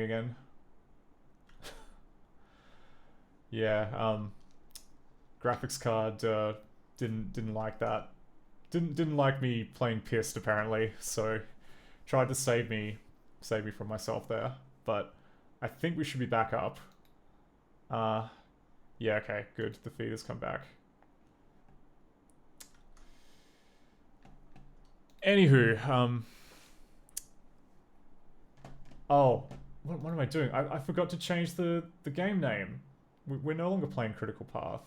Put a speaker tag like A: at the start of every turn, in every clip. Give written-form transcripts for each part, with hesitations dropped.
A: again. Yeah, graphics card didn't like that. Didn't like me playing pissed apparently, so tried to save me from myself there. But I think we should be back up. Uh yeah, okay, good. The feed has come back. Anywho, oh, what am I doing? I forgot to change the game name. We're no longer playing Critical Path.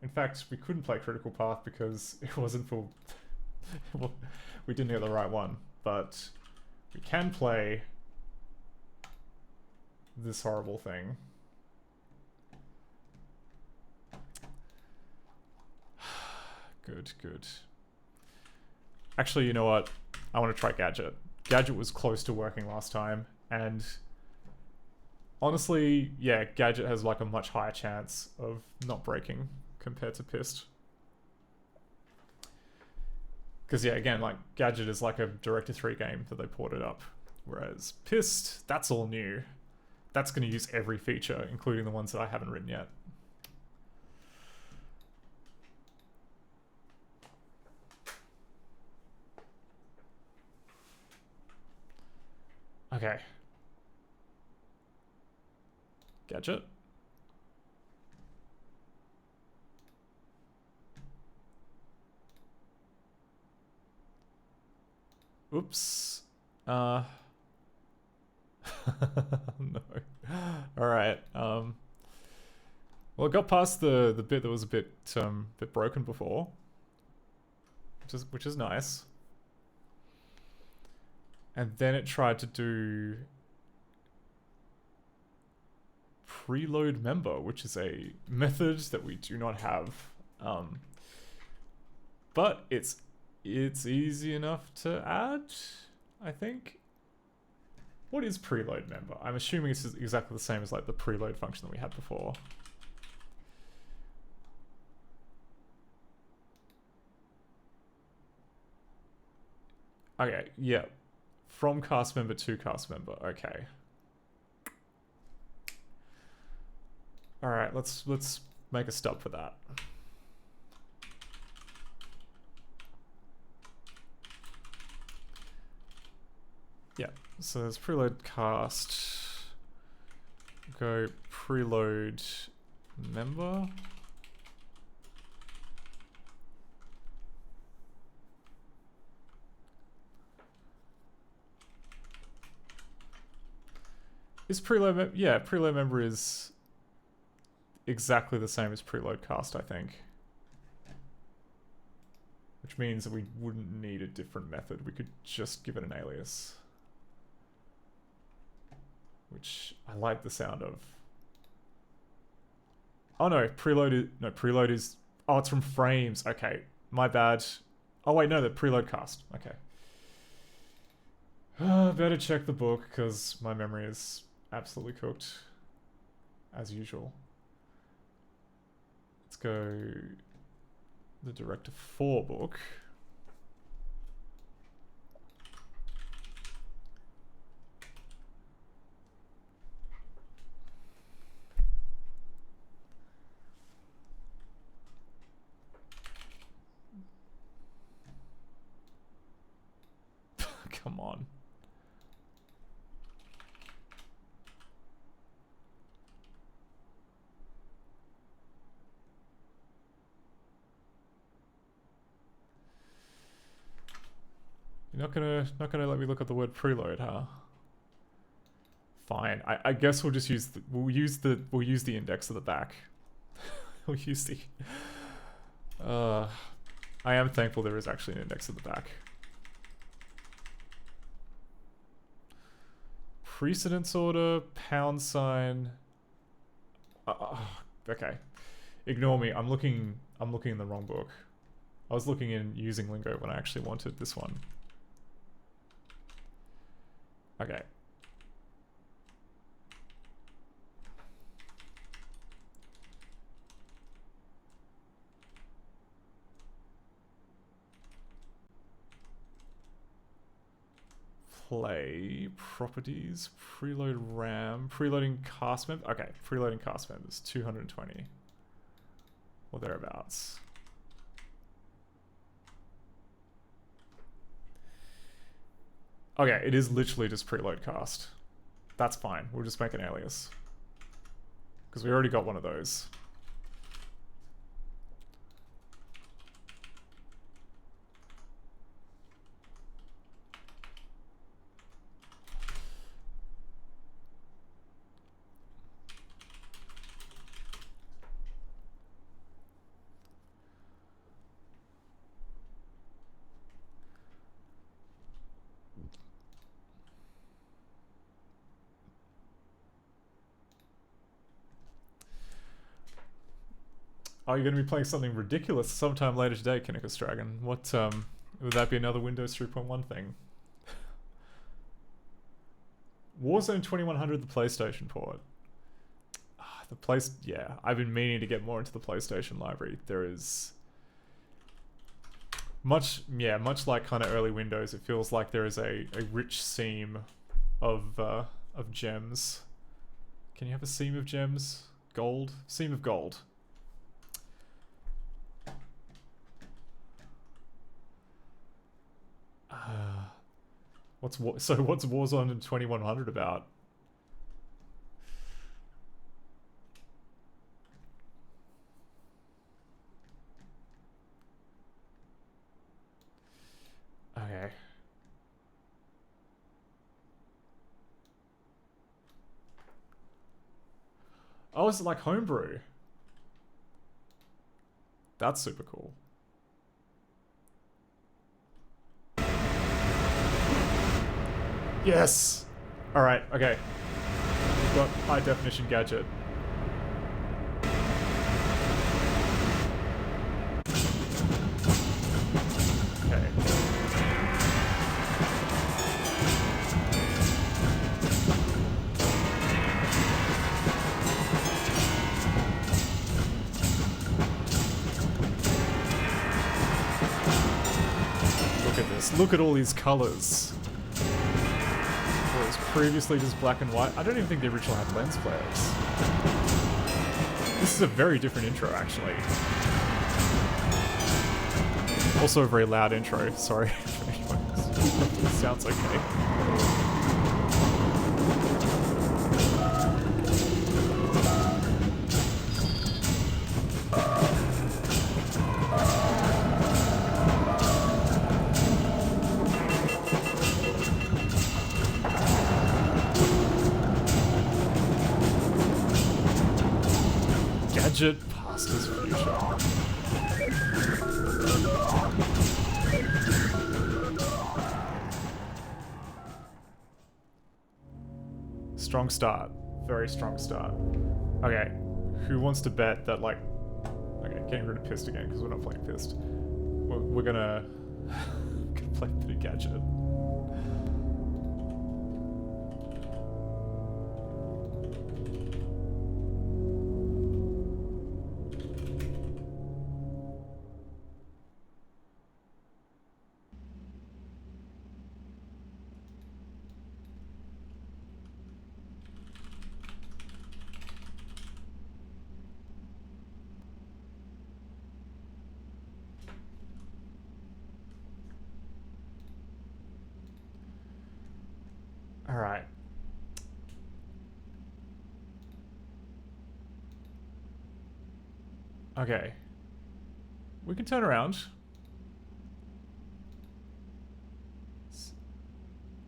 A: In fact, we couldn't play Critical Path because it wasn't for... we didn't get the right one. But we can play this horrible thing. Good, good. Actually, you know what? I want to try Gadget. Gadget was close to working last time, and honestly, yeah, Gadget has like a much higher chance of not breaking compared to Pissed. Because yeah, again, like Gadget is like a Director 3 game that they ported up, whereas Pissed, that's all new. That's going to use every feature, including the ones that I haven't written yet. Okay. Gadget. Oops. No. Alright. Well, it got past the bit that was a bit broken before. Which is nice. And then it tried to do preload member, which is a method that we do not have. But it's easy enough to add, I think. What is preload member? I'm assuming it's exactly the same as like the preload function that we had before. Okay, yeah. From cast member to cast member. Okay. All right, let's make a stub for that. Yeah, so there's preload cast. Go preload member. Is preload yeah, preload member is exactly the same as preload cast, I think. Which means that we wouldn't need a different method. We could just give it an alias. Which I like the sound of. Oh no, preload is, oh, it's from frames. Okay, my bad. Oh wait, no, the preload cast. Okay. Better check the book because my memory is absolutely cooked, as usual. Let's go the Director 4 book. Come on. You're not gonna let me look at the word preload, huh? Fine. I guess we'll just use we'll use the index at the back. We'll use the I am thankful there is actually an index at the back. Precedence order, #. Okay. Ignore me. I'm looking in the wrong book. I was looking in using lingo when I actually wanted this one. Okay. play. Properties, preload RAM, preloading cast member. Okay, preloading cast members, 220. Or thereabouts. Okay, it is literally just preload cast. That's fine, we'll just make an alias. Because we already got one of those. Oh, you're going to be playing something ridiculous sometime later today, Kinnikus Dragon. What, would that be another Windows 3.1 thing? Warzone 2100, the PlayStation port. Yeah, I've been meaning to get more into the PlayStation library. There is... much like kind of early Windows, it feels like there is a rich seam of gems. Can you have a seam of gems? Gold? Seam of gold. What's Warzone in 2100 about? Okay. Oh, is it like homebrew? That's super cool. Yes! Alright, okay. We've got high definition gadget. Okay. Look at this. Look at all these colors. Previously just black and white. I don't even think the original had lens flares. This is a very different intro, actually. Also a very loud intro. Sorry for anyone. It sounds okay. Gadget past his future. Strong start. Very strong start. Okay. Who wants to bet that, like... Okay, getting rid of Pissed again, because we're not playing Pissed. We're gonna... gonna play a bit of Gadget. Alright. Okay. We can turn around.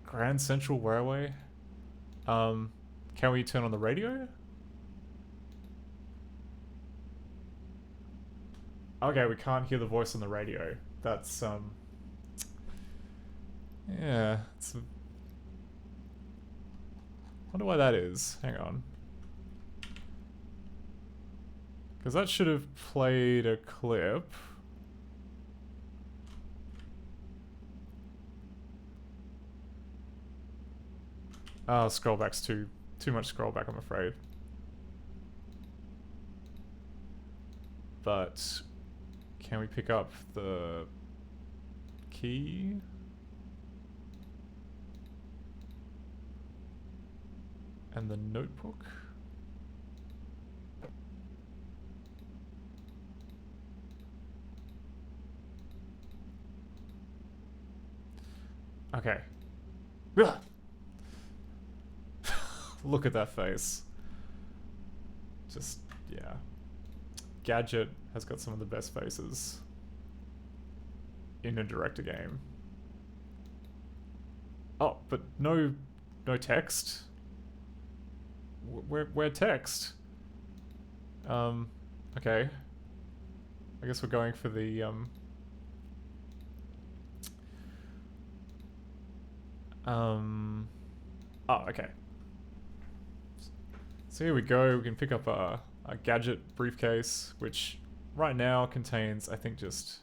A: Grand Central Railway. Can we turn on the radio? Okay, we can't hear the voice on the radio. That's, yeah, it's... Wonder why that is. Hang on. Because that should have played a clip. Oh, scroll back's too much scroll back, I'm afraid. But can we pick up the key? And the notebook. Okay. Ugh. Look at that face. Just, yeah. Gadget has got some of the best faces in a director game. Oh, but no text. Where text? Okay. I guess we're going for the oh, okay. So here we go. We can pick up a Gadget briefcase, which right now contains, I think, just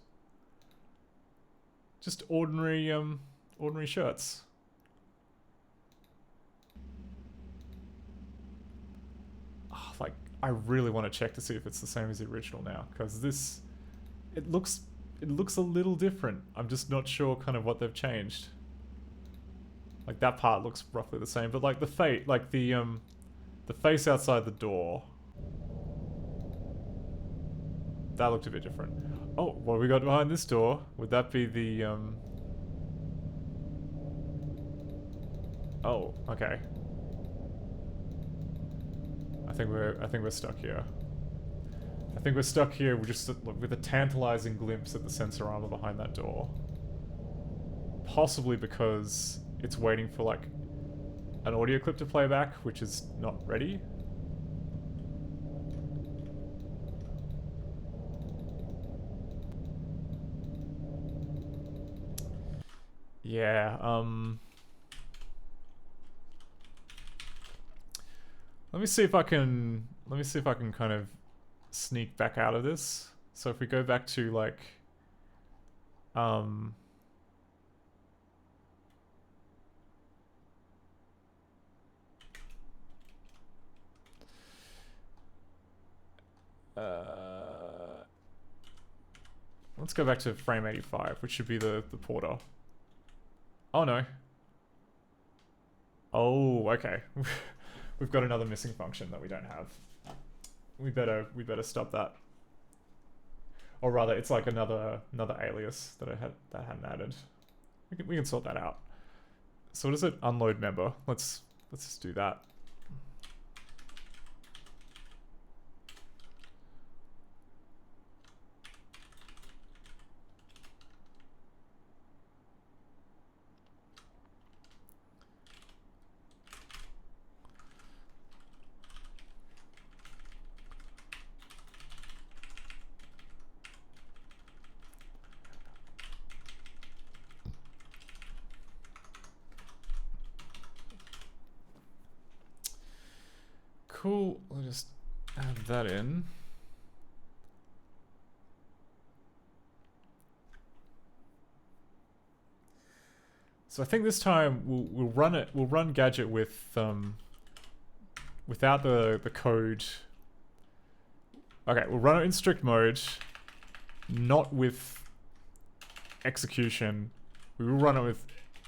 A: ordinary ordinary shirts. Oh, like, I really want to check to see if it's the same as the original now, because this, it looks a little different. I'm just not sure kind of what they've changed. Like, that part looks roughly the same, but like the face outside the door, that looked a bit different. Oh, what have we got behind this door? Would that be the oh, okay. I think we're stuck here. I think we're stuck here with a tantalizing glimpse at the sensor armor behind that door. Possibly because it's waiting for like an audio clip to play back, which is not ready. Yeah, let me see if I can kind of sneak back out of this. So if we go back to like let's go back to frame 85, which should be the porter. Oh no. Oh, okay. We've got another missing function that we don't have. We better stop that. Or rather, it's like another alias that hadn't added. We can sort that out. So what is it? Unload member. Let's just do that. Cool, we'll just add that in. So I think this time we'll run Gadget with without the code. Okay, we'll run it in strict mode, not with execution. We will run it with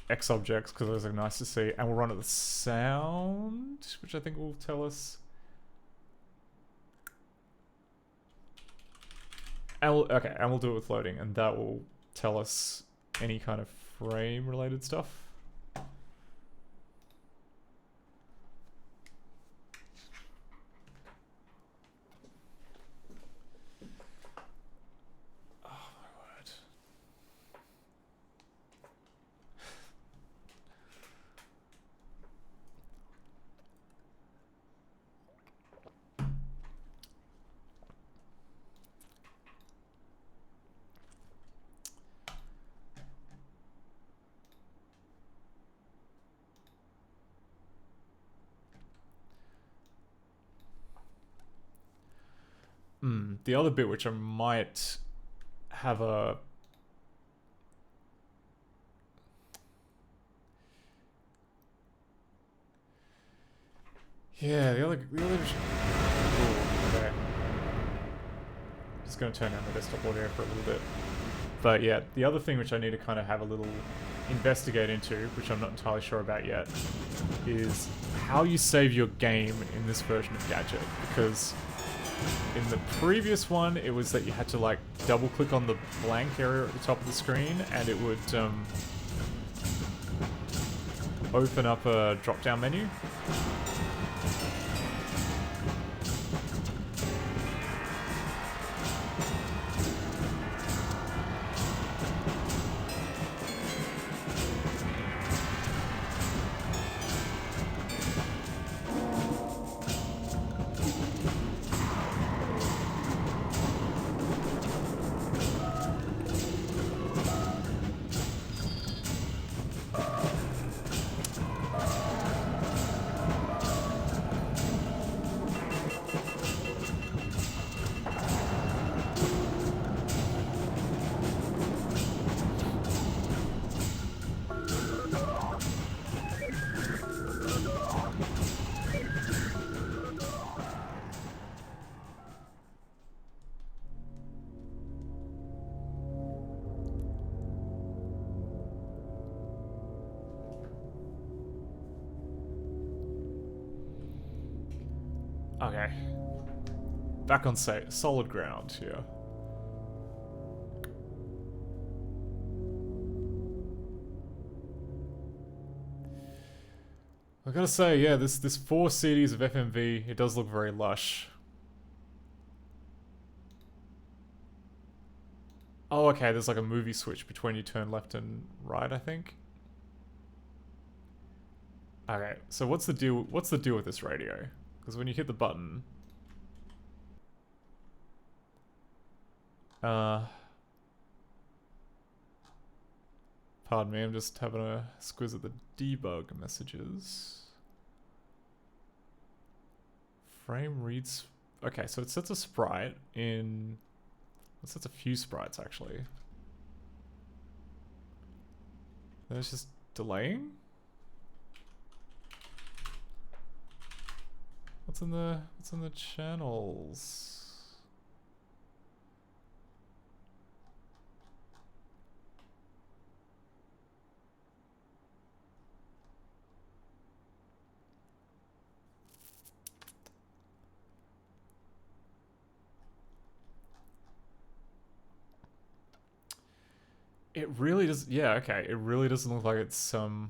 A: X objects because those are nice to see, and we'll run it with sound, which I think will tell us. And we'll do it with loading, and that will tell us any kind of frame related stuff. Oh my word. The other bit which I might have a... Yeah, the other... Ooh, okay. Just gonna turn down the desktop audio for a little bit. But yeah, the other thing which I need to kind of have a little investigate into, which I'm not entirely sure about yet, is how you save your game in this version of Gadget, because in the previous one, it was that you had to like double click on the blank area at the top of the screen and it would open up a drop-down menu. Okay. Back on solid ground here. I gotta say, yeah, this 4 CDs of FMV, it does look very lush. Oh, okay, there's like a movie switch between you turn left and right, I think. Okay, so what's the deal with this radio? Because when you hit the button... pardon me, I'm just having a squiz at the debug messages. Frame reads... Okay, so it sets a sprite in... It sets a few sprites, actually. Then it's just delaying? What's in the channels? It really does, yeah, okay. It really doesn't look like it's doesn't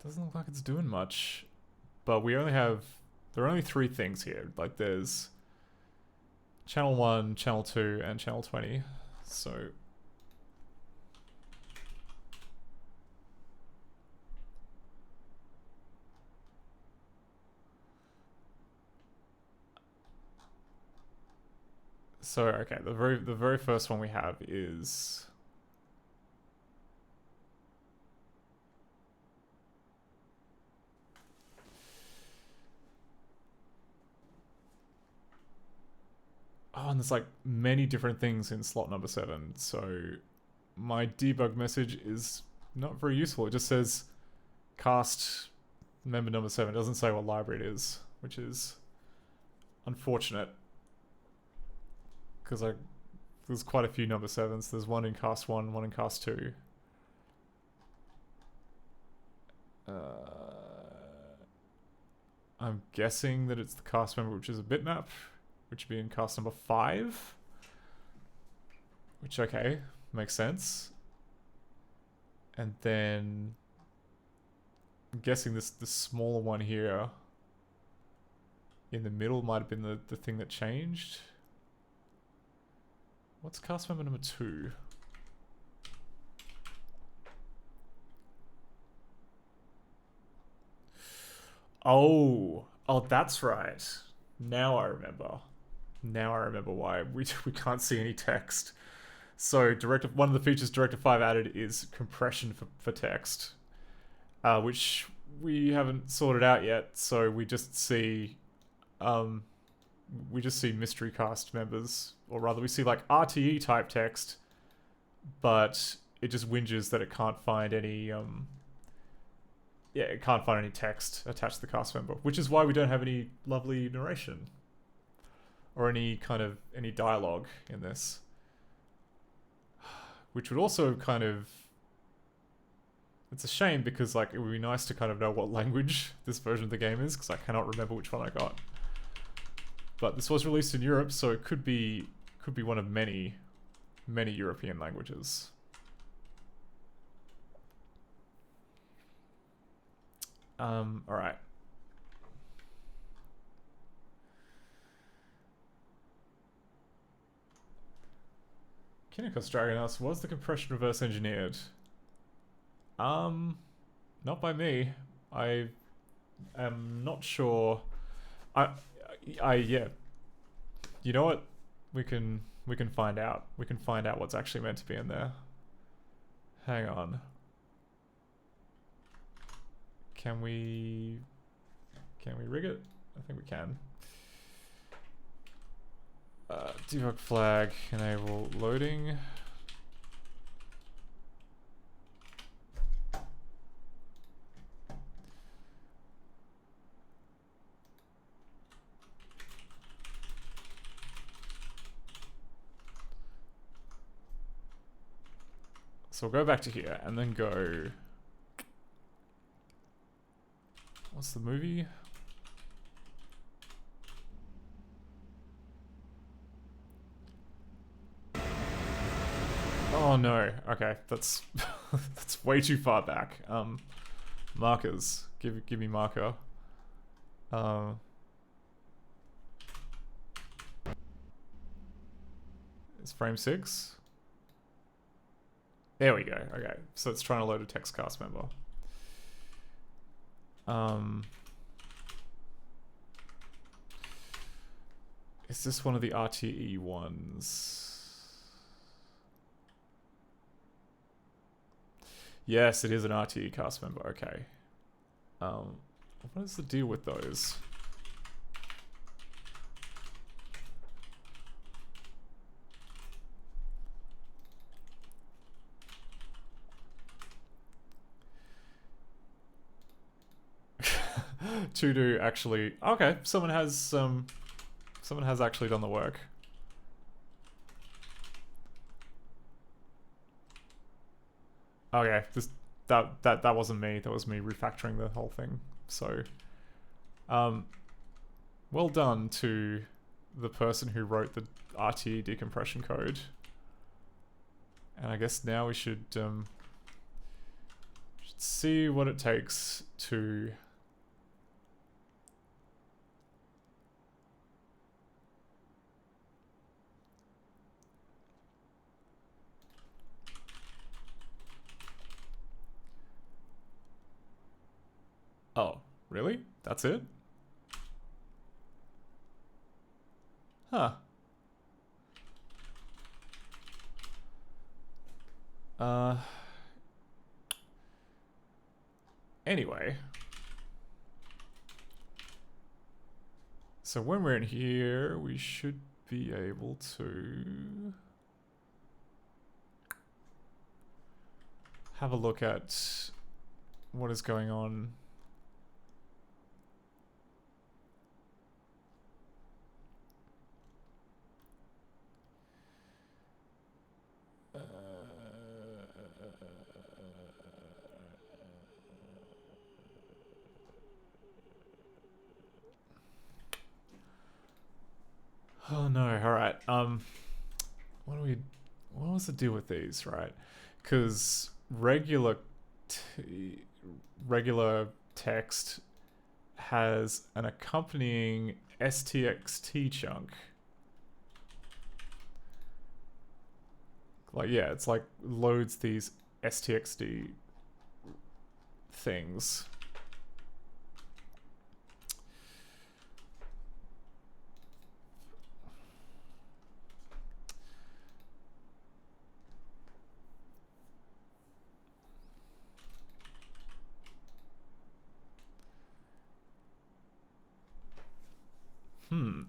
A: look like it's doing much. But we only have, there are only 3 things here. Like there's channel 1, channel 2, and channel 20. So okay, the very first one we have is oh, and there's like many different things in slot number 7. So my debug message is not very useful. It just says cast member number 7. It doesn't say what library it is, which is unfortunate. Because there's quite a few number 7s. There's one in cast 1, one in cast 2. I'm guessing that it's the cast member, which is a bitmap, which would be in cast number 5. Which, okay, makes sense. And then I'm guessing this smaller one here in the middle might have been the thing that changed. What's cast member number 2? Oh, that's right. Now I remember. Now I remember why we can't see any text. So one of the features Directive 5 added is compression for text, which we haven't sorted out yet. So we just see mystery cast members, or rather we see like RTE type text, but it just whinges that it can't find any it can't find any text attached to the cast member, which is why we don't have any lovely narration or any dialogue in this, which would also kind of, It's a shame because like it would be nice to kind of know what language this version of the game is, because I cannot remember which one I got. But this was released in Europe, so it could be one of many European languages. All right. Kinnikos Dragon asks, was the compression reverse engineered? Not by me. I am not sure. Yeah. You know what? We can find out. We can find out what's actually meant to be in there. Hang on. Can we rig it? I think we can. Debug flag, enable loading. So we'll go back to here and then go. What's the movie? Oh no. Okay, that's that's way too far back. Markers. Give me marker. It's frame 6. There we go. Okay, so it's trying to load a text cast member. Is this one of the RTE ones? Yes, it is an RTE cast member. Okay. What is the deal with those? To do actually. Okay, someone has actually done the work. Okay, that wasn't me. That was me refactoring the whole thing. So, well done to the person who wrote the RTE decompression code. And I guess now we should see what it takes to. Oh, really? That's it? Huh. Anyway. So when we're in here, we should be able to have a look at what is going on. Oh no, alright. What was the deal with these, right? Because regular text has an accompanying stxt chunk. Like, yeah, it's like loads these stxt things.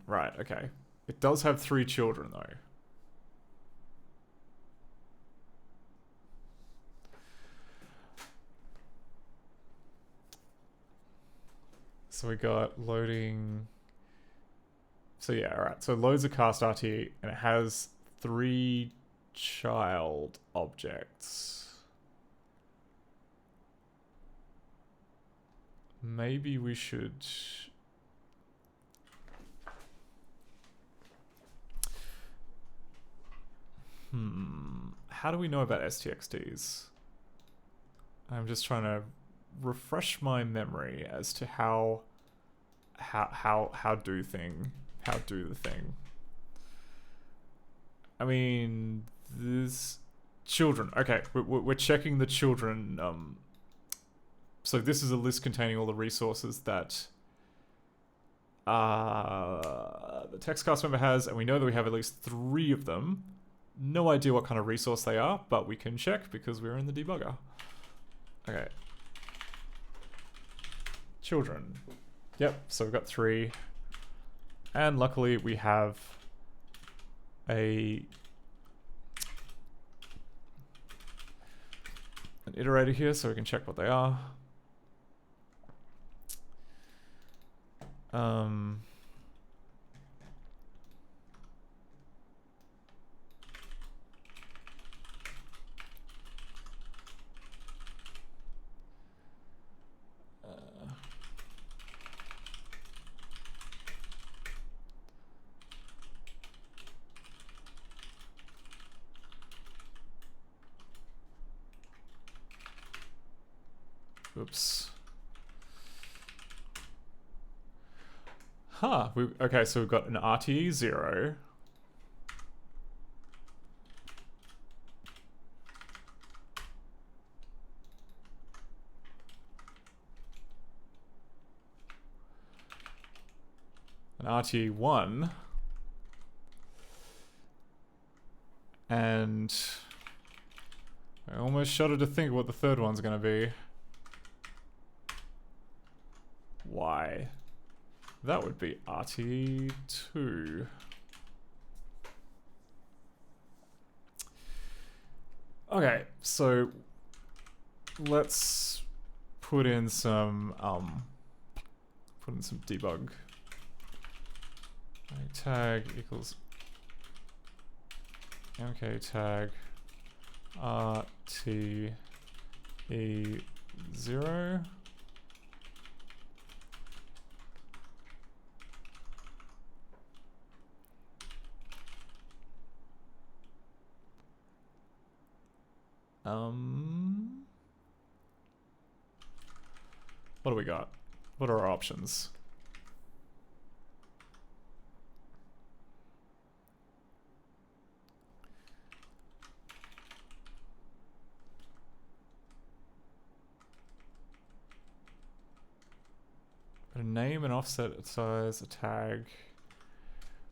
A: Right, okay. It does have 3 children, though. So we got loading. So yeah, alright. So loads of cast RT, and it has 3 child objects. maybe we should... How do we know about STXTs? I'm just trying to refresh my memory as to how do the thing. I mean, this children. Okay, we're checking the children. So this is a list containing all the resources that the TextCast member has, and we know that we have at least 3 of them. No idea what kind of resource they are, but we can check because we're in the debugger. Okay. Children. Yep, so we've got 3. And luckily we have an iterator here so we can check what they are. Oops. Huh. Okay, so we've got an RTE 0. An RTE 1. And I almost shudder to think what the third one's going to be. Why? That would be RT2. Okay, so let's put in some debug. Tag equals mk tag RTE0. What do we got? What are our options? A name, an offset, a size, a tag.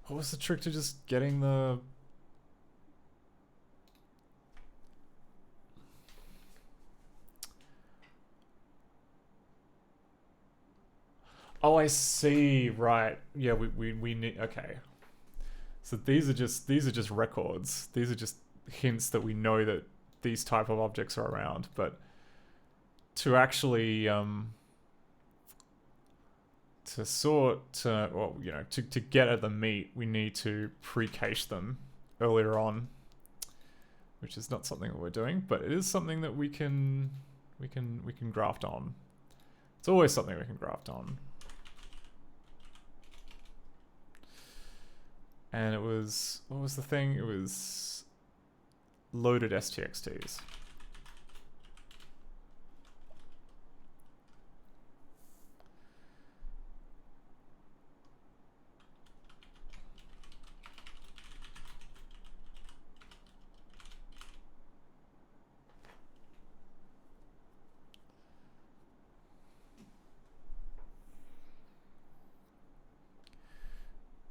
A: What was the trick to just getting the... Oh, I see. Right. Yeah, we need... Okay. So these are just records. These are just hints that we know that these type of objects are around. But to actually to sort, well, you know, to get at the meat, we need to pre-cache them earlier on, which is not something that we're doing, but it is something that we can graft on. It's always something we can graft on. And it was, what was the thing? It was loaded STXTs.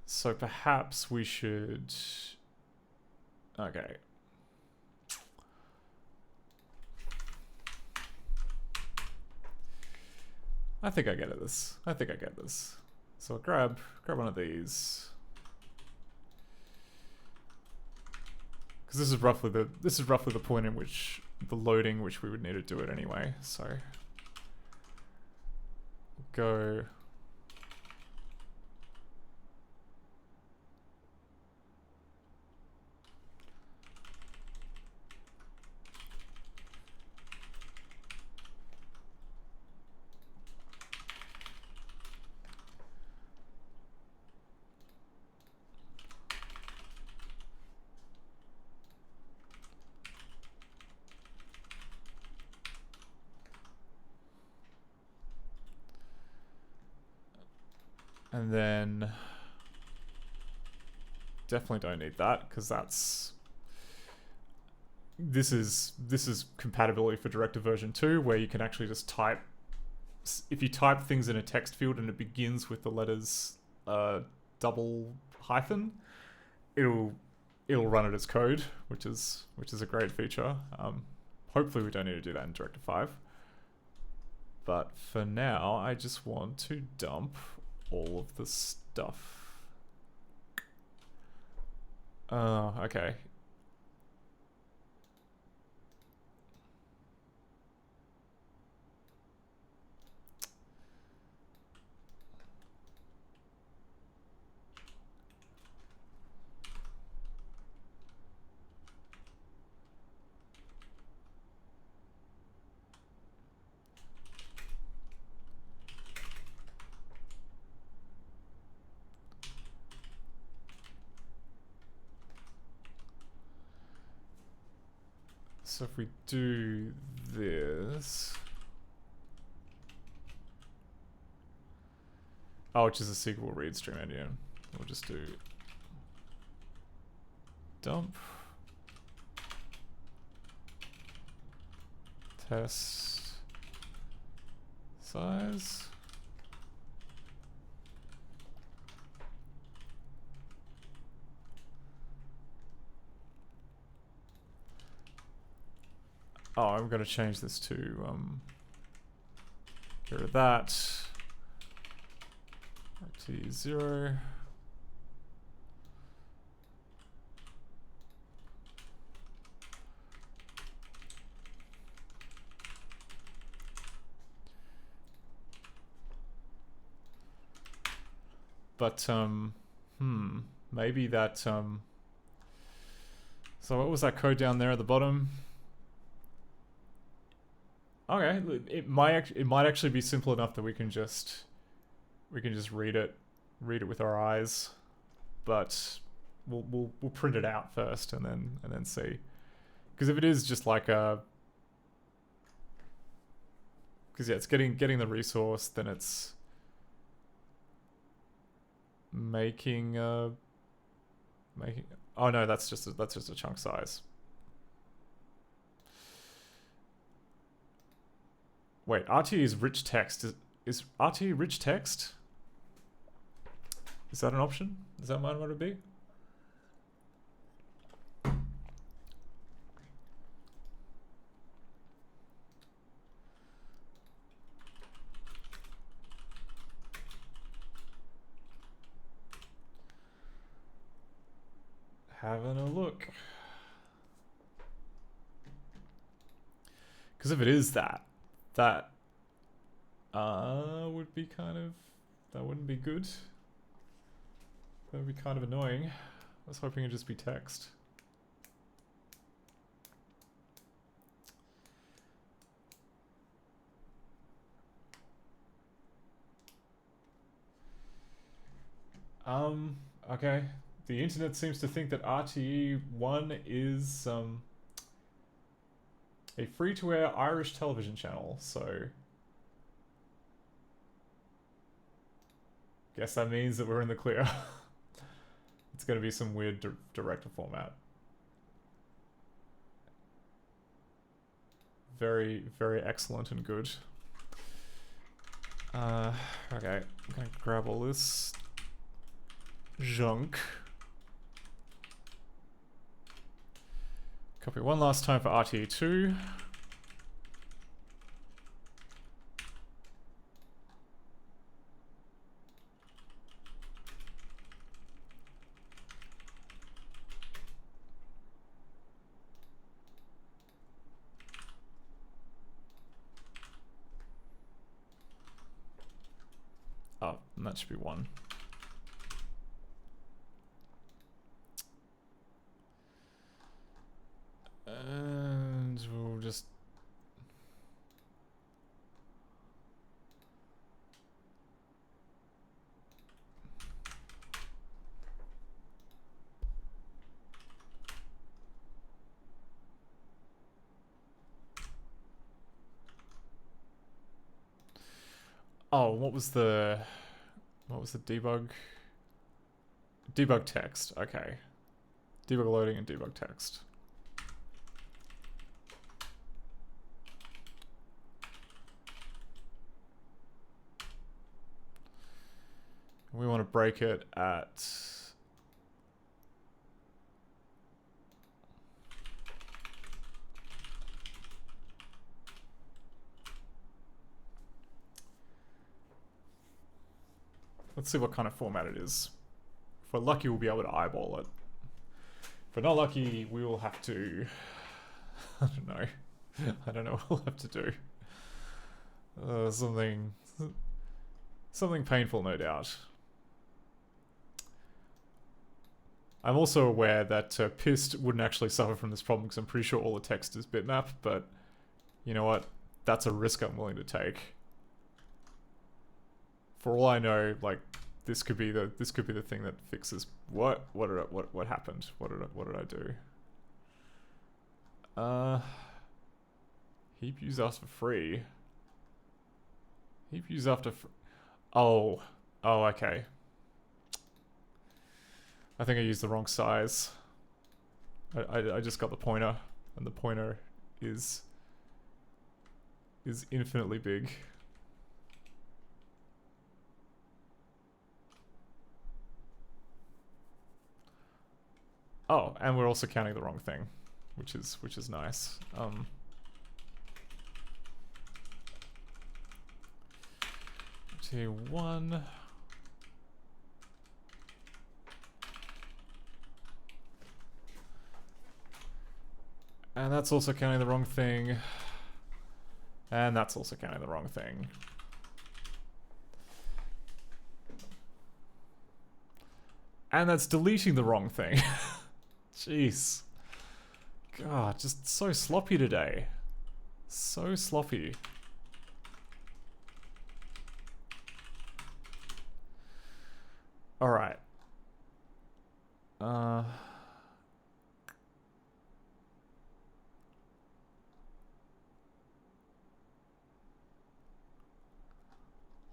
A: So perhaps we should... Okay. I think I get this. I think I get this. So I'll grab one of these. Because this is roughly the point in which the loading, which we would need to do it anyway. So go. And then definitely don't need that, because this is compatibility for Directive version 2, where you can actually just type, if you type things in a text field and it begins with the letters double hyphen, it'll run it as code, which is a great feature. Hopefully we don't need to do that in Directive 5. But for now, I just want to dump all of the stuff. Okay. So if we do this, which is a SQL read stream engine, we'll just do dump test size. Oh, I'm going to change this to get rid of that. T0. But maybe that so what was that code down there at the bottom? Okay, it might actually be simple enough that we can just read it with our eyes, but we'll print it out first and then see. Because if it is just like because yeah, it's getting the resource, then it's making. Oh no, that's just a chunk size. Wait, RT is rich text. Is RT rich text? Is that an option? Is that what it would be? Having a look. Because if it is that would be that wouldn't be good. That would be kind of annoying. I was hoping it'd just be text. Okay. The internet seems to think that RTE1 is a free-to-air Irish television channel, so guess that means that we're in the clear. It's going to be some weird director format. Very, very excellent and good. Okay, I'm going to grab all this junk. Copy one last time for RTE2. Oh, and that should be one. And we'll just... Oh, what was the What was the debug? Debug text, okay. Debug loading and debug text. We want to break it at... Let's see what kind of format it is. If we're lucky, we'll be able to eyeball it. If we're not lucky, we will have to... I don't know. I don't know what we'll have to do. Something painful, no doubt. I'm also aware that Pist wouldn't actually suffer from this problem because I'm pretty sure all the text is bitmap, but you know what? That's a risk I'm willing to take. For all I know, like this could be the thing that fixes what happened? What did I do? Heap use after free. Heap use after oh, okay. I think I used the wrong size. I just got the pointer, and the pointer is infinitely big. Oh, and we're also counting the wrong thing, which is nice. T1. And that's also counting the wrong thing. And that's also counting the wrong thing. And that's deleting the wrong thing. Jeez. God, just so sloppy today. So sloppy. Alright.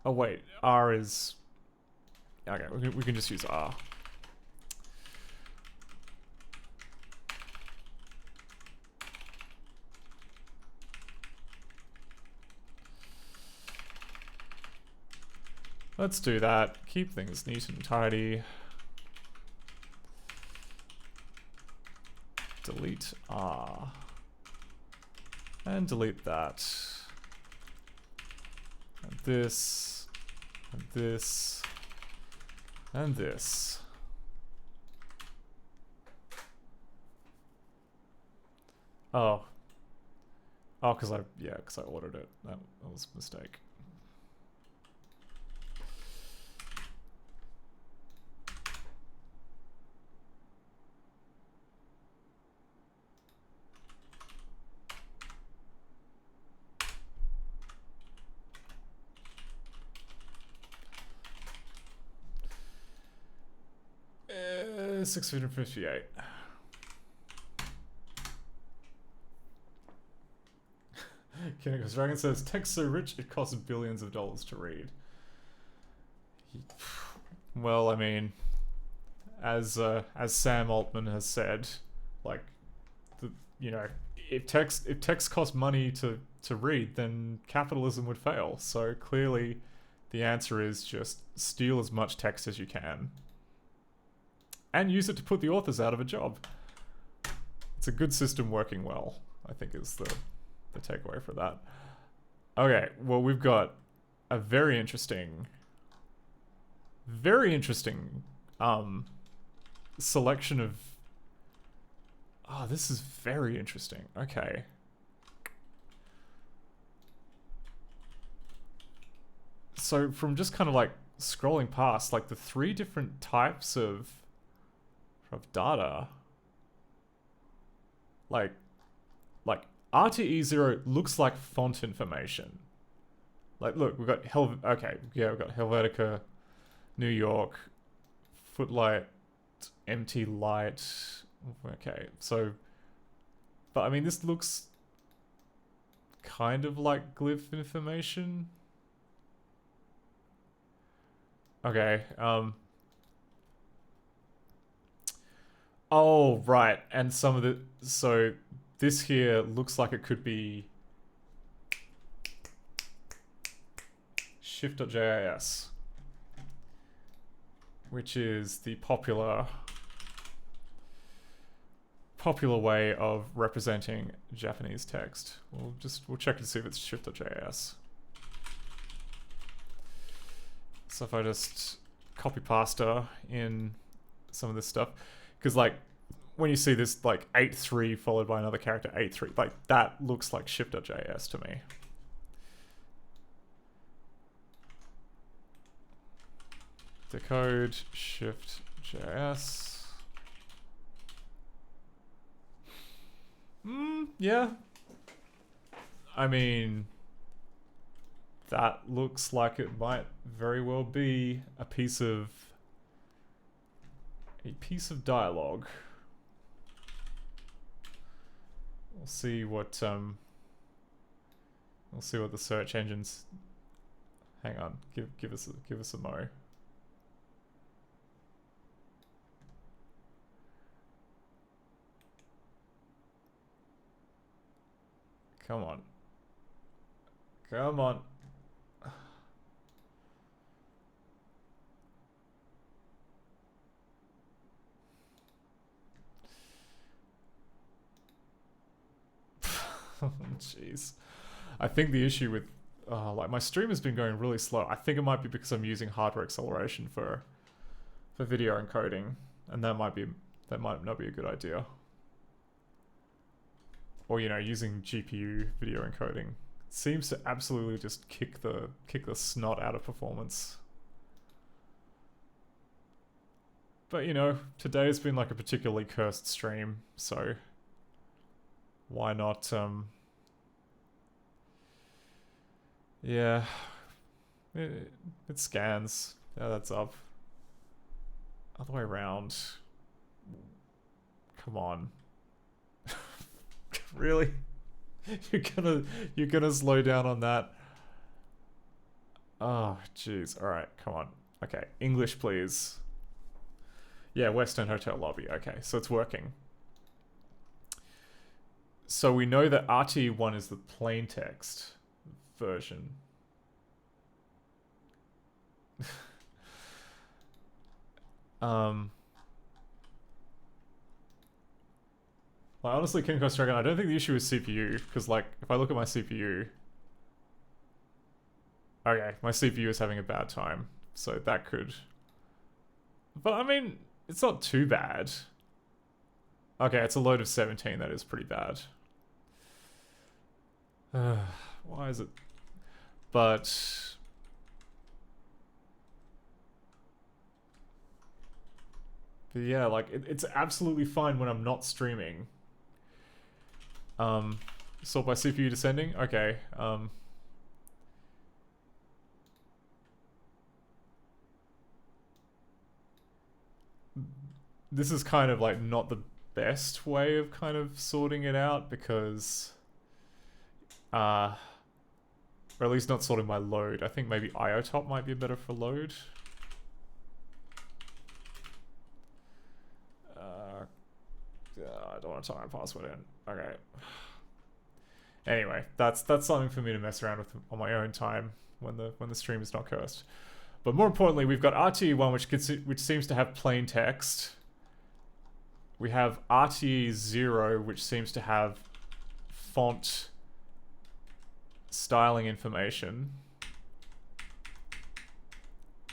A: Oh wait, R is... Okay, we can just use R. Let's do that. Keep things neat and tidy. Delete R. And delete that. And this. And this. And this. Oh. Oh, because I ordered it. That was a mistake. Uh, 658. Kinnick's Dragon says, text so rich it costs billions of dollars to read. Well, I mean, as Sam Altman has said, like, if text cost money to read, then capitalism would fail. So clearly, the answer is just steal as much text as you can, and use it to put the authors out of a job. It's a good system working well, I think, is the takeaway for that. Okay, well, we've got a very interesting selection of... Oh, this is very interesting. Okay. So from just kind of like scrolling past, like the 3 different types of data, like RTE0 looks like font information. Like, look, we've got we've got Helvetica, New York, Footlight, MT Light. Okay, so, but I mean, this looks kind of like glyph information. Okay. Oh, right. And some of the... So this here looks like it could be shift.jis, which is the popular way of representing Japanese text. We'll check to see if it's shift.js. So if I just copy pasta in some of this stuff, because like when you see this like 8.3 followed by another character 8.3, like that looks like shift.js to me. Decode shift.js. Yeah. I mean, that looks like it might very well be a piece of dialogue. We'll see what the search engines. Hang on, give us a mo. Come on. Come on. Jeez. I think the issue with like my stream has been going really slow. I think it might be because I'm using hardware acceleration for video encoding, and that might not be a good idea. Or using GPU video encoding seems to absolutely just kick the snot out of performance. But today's been like a particularly cursed stream, so why not yeah, it scans. Yeah, that's up. Other way around. Come on. Really? You're gonna slow down on that? Oh, jeez. All right, come on. Okay, English, please. Yeah, Western Hotel Lobby. Okay, so it's working. So we know that RT1 is the plain text version. Well, honestly, King Cross Dragon, I don't think the issue is CPU, because like if I look at my CPU, okay, my CPU is having a bad time, so that could. But I mean, it's not too bad. Okay, it's a load of 17. That is pretty bad. Why is it? But yeah, like it's absolutely fine when I'm not streaming. Sort by CPU descending. Okay. This is kind of like not the best way of kind of sorting it out because or at least not sorting my load. I think maybe IOTop might be better for load. I don't want to type my password in. Okay. Anyway, that's something for me to mess around with on my own time when the stream is not cursed. But more importantly, we've got RTE1, which seems to have plain text. We have RTE0, which seems to have font styling information,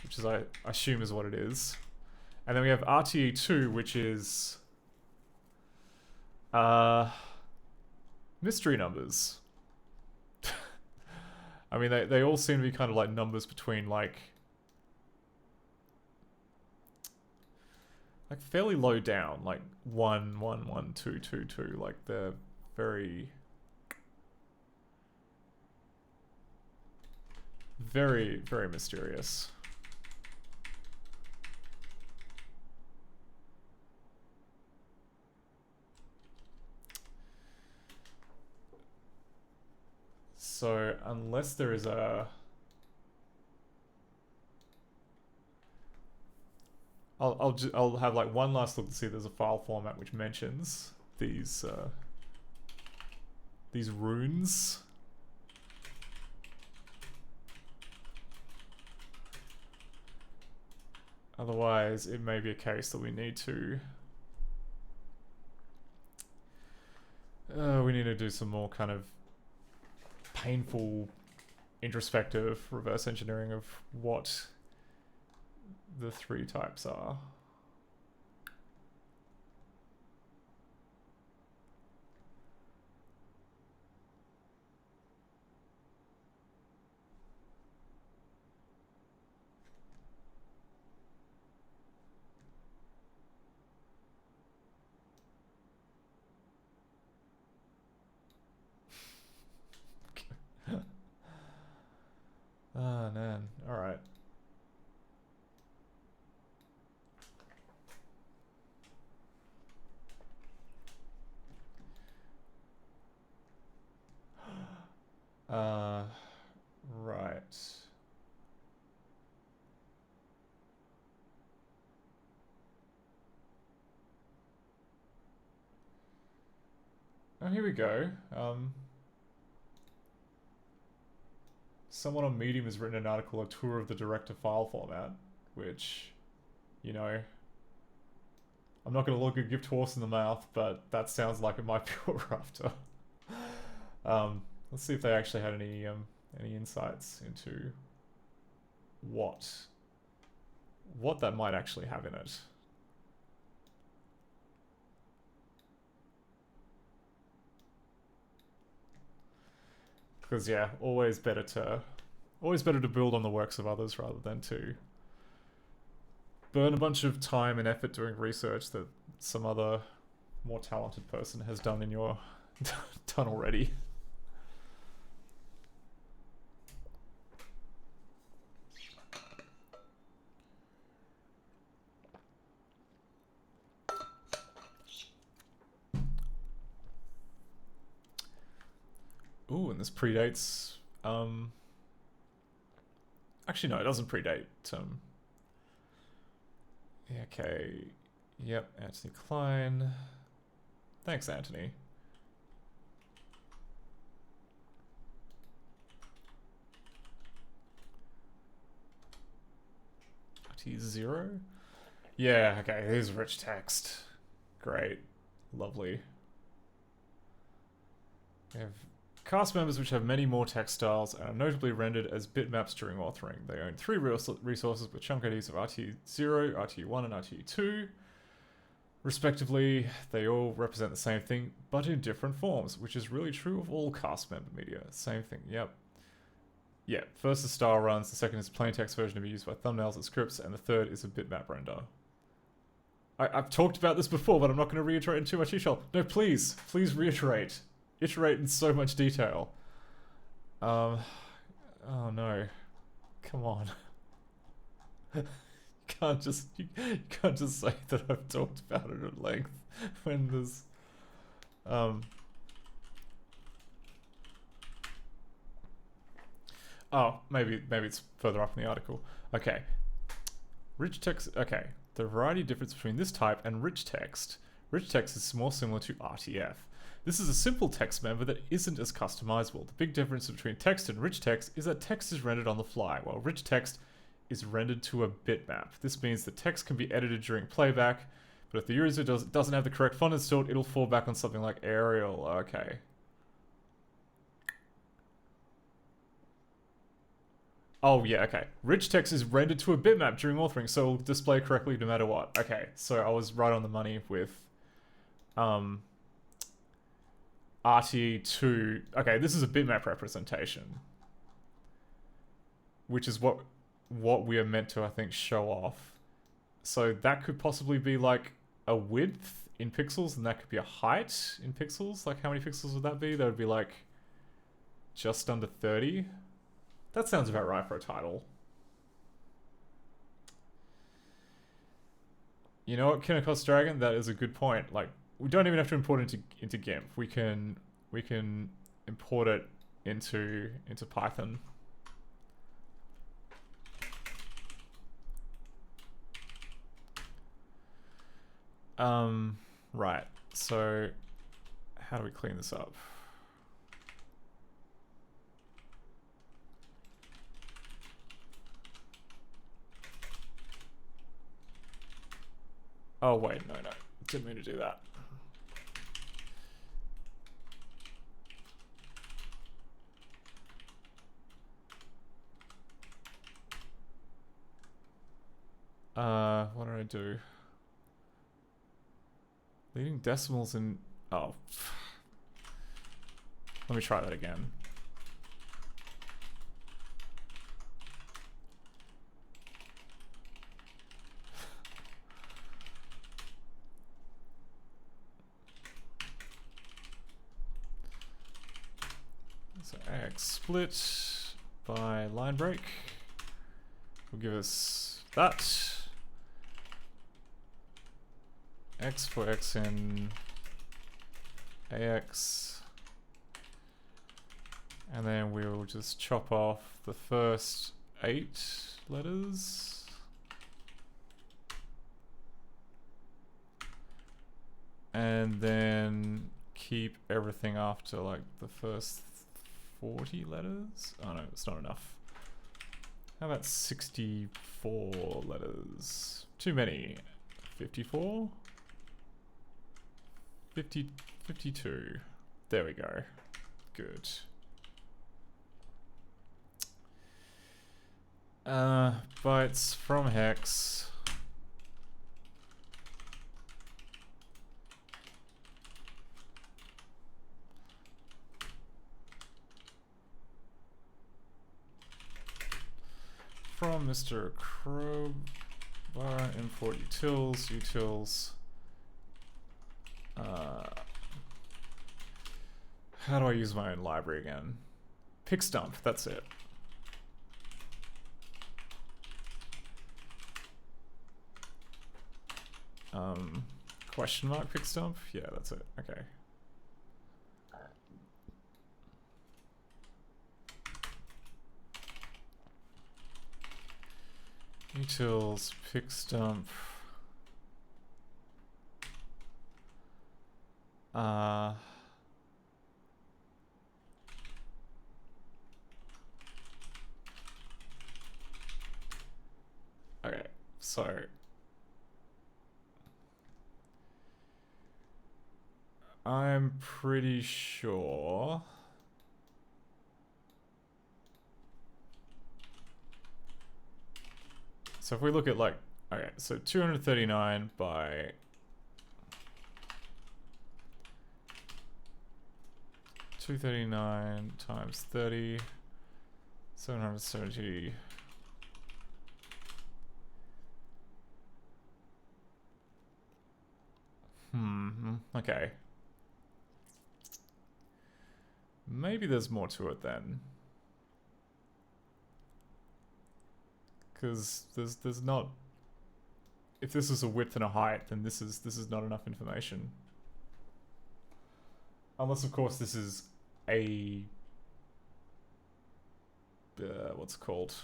A: which is I assume is what it is. And then we have RTE2, which is mystery numbers. I mean, they all seem to be kind of like numbers between like fairly low down, like 1 1 1 2 2 2. Like they're very very very mysterious. So unless there is a I'll have like one last look to see if there's a file format which mentions these runes. Otherwise, it may be a case that we need to do some more kind of painful, introspective reverse engineering of what the 3 types are. Ah, man. All right. Right. Oh, here we go. Someone on Medium has written an article, a tour of the director file format, which, you know, I'm not going to look a gift horse in the mouth, but that sounds like it might be what we're after. Let's see if they actually had any insights into what that might actually have in it. Because yeah, always better to build on the works of others rather than to burn a bunch of time and effort doing research that some other more talented person has done in your done already. Ooh, and this predates actually no, it doesn't predate yeah, okay. Yep, Anthony Klein. Thanks, Anthony. RT0? Yeah, okay, here's rich text. Great. Lovely. We have cast members which have many more text styles and are notably rendered as bitmaps during authoring. They own 3 resources with chunk IDs of RT0, RT1, and RT2. Respectively, they all represent the same thing, but in different forms, which is really true of all cast member media. Same thing, yep. Yeah, first is style runs, the second is a plain text version to be used by thumbnails and scripts, and the third is a bitmap render. I've talked about this before, but I'm not going to reiterate in too much detail. No, please reiterate. Iterate in so much detail. Oh no. Come on. You can't just say that I've talked about it at length when there's oh, maybe it's further up in the article. Okay. Rich text, okay. The variety difference between this type and rich text. Rich text is more similar to RTF. This is a simple text member that isn't as customizable. The big difference between text and rich text is that text is rendered on the fly, while rich text is rendered to a bitmap. This means the text can be edited during playback, but if the user doesn't have the correct font installed, it'll fall back on something like Arial. Okay. Oh yeah, okay. Rich text is rendered to a bitmap during authoring, so it'll display correctly no matter what. Okay, so I was right on the money with RT2. Okay, this is a bitmap representation, which is what we are meant to, I think, show off. So that could possibly be like a width in pixels, and that could be a height in pixels. Like, how many pixels would that be? That would be like just under 30. That sounds about right for a title. You know what, Kinnikos Dragon? That is a good point. Like, we don't even have to import it into GIMP. We can import it into Python. Right. So, how do we clean this up? Oh, wait, no. Didn't mean to do that. What did I do? Leading decimals in... Oh. Let me try that again. So x split by line break will give us that. X for x in ax. And then we'll just chop off the first 8 letters. And then keep everything after like the first 40 letters? Oh no, it's not enough. How about 64 letters? Too many. 54? 52. There we go. Good. Bytes from hex. From Mr. Crowbar, import utils. How do I use my own library again? Pick stump, that's it. Question mark pick stump? Yeah, that's it. Okay. Utils, pick stump. Okay, so I'm pretty sure so if we look at like, okay, so 239 by 239 times 30, 770. Okay. Maybe there's more to it then. Because there's not, if this is a width and a height, then this is not enough information. Unless of course this is a what's it called?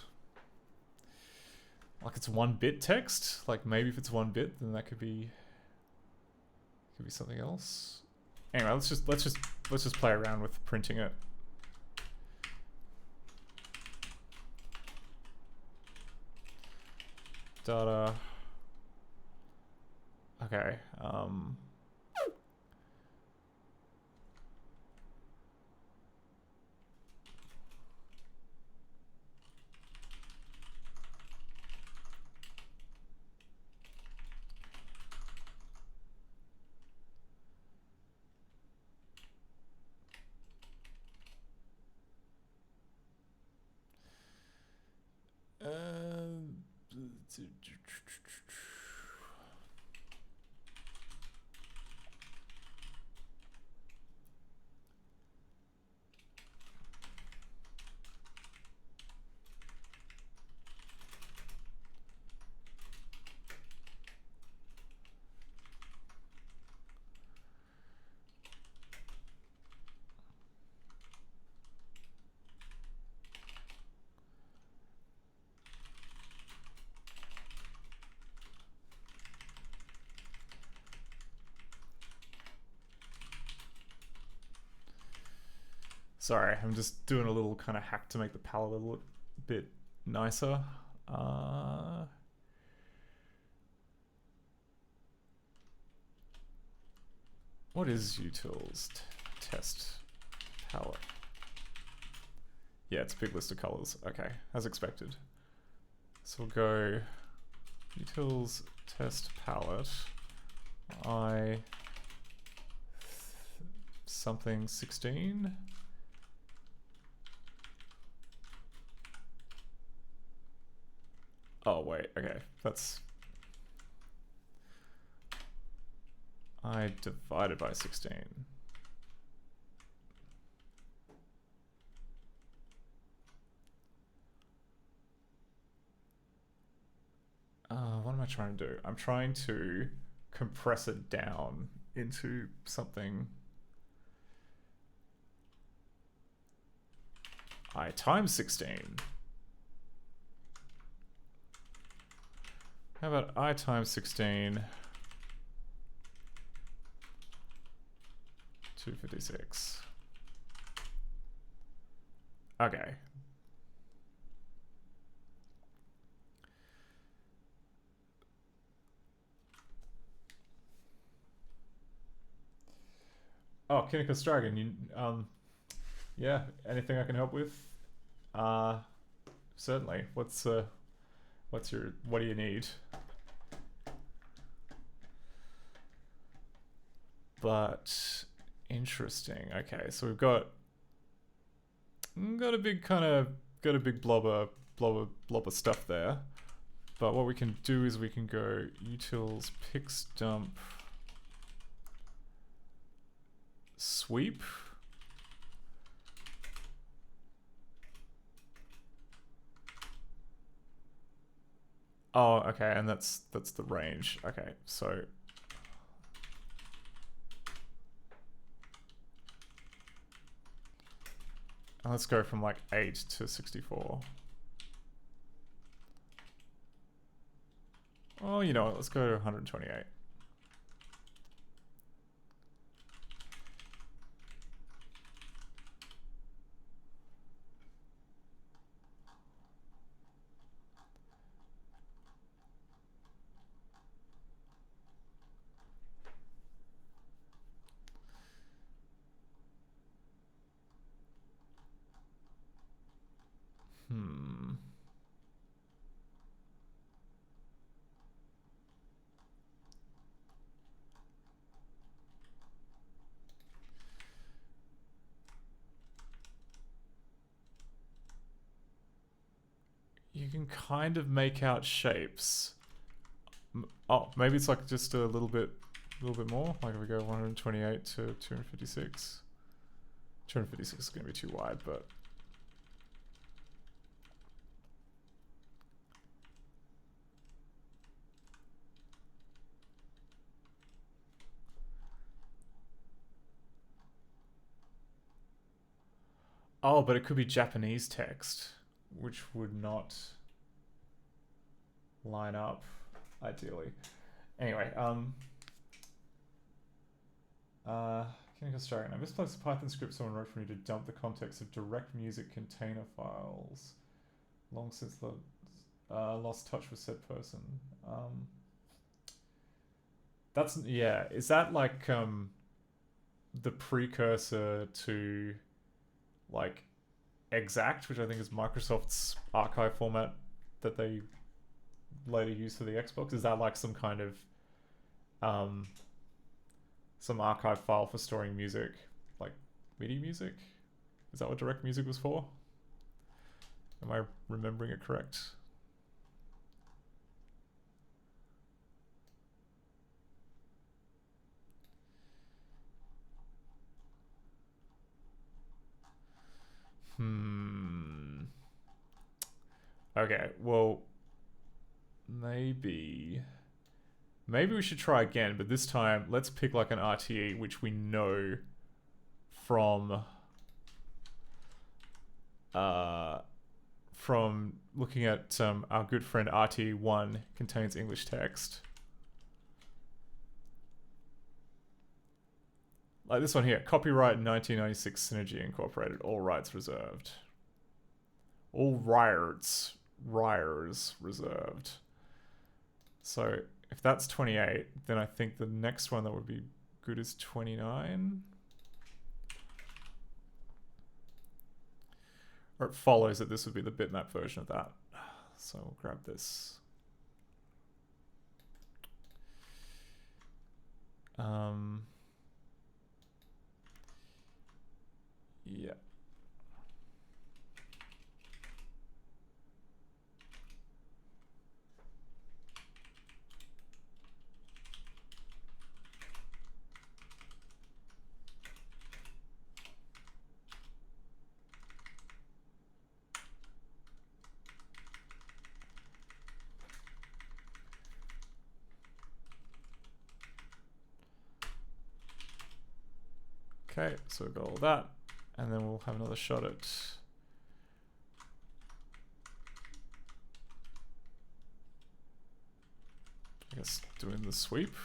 A: Like it's 1-bit text. Like maybe if it's 1-bit, then that could be something else. Anyway, let's just play around with printing it. Data. Okay. Sorry, I'm just doing a little kind of hack to make the palette a little bit nicer. What is utils test palette? Yeah, it's a big list of colors. Okay, as expected. So we'll go utils test palette. Something 16. Oh wait, okay, that's I divided by 16. What am I trying to do? I'm trying to compress it down into something. I times 16. How about I times 16? 256. Okay. Oh, Kinnikus Dragon, you yeah, anything I can help with? Certainly. What do you need? But interesting. Okay, so we've got a big blob of stuff there. But what we can do is we can go utils pix dump sweep. Oh, okay, and that's the range. Okay, so let's go from like 8 to 64. Oh, you know what? Let's go to 128. You can kind of make out shapes. Oh, maybe it's like just a little bit more. Like if we go 128 to 256. 256 is going to be too wide, but oh, but it could be Japanese text, which would not line up ideally. Anyway, Australian. I misplaced a Python script someone wrote for me to dump the context of direct music container files. Long since lost touch with said person. That's, yeah, is that like the precursor to like Exact, which I think is Microsoft's archive format that they later used for the Xbox? Is that like some kind of some archive file for storing music, like MIDI music? Is that what direct music was for? Am I remembering it correct? Okay, well, maybe we should try again, but this time let's pick like an RTE which we know from looking at our good friend RTE1 contains English text. like this one here, copyright 1996 Synergy Incorporated, all rights reserved. All rights reserved. So if that's 28, then I think the next one that would be good is 29. Or it follows that this would be the bitmap version of that. So we'll grab this. Yeah. Okay, so we've got all that, and then we'll have another shot at I guess doing the sweep.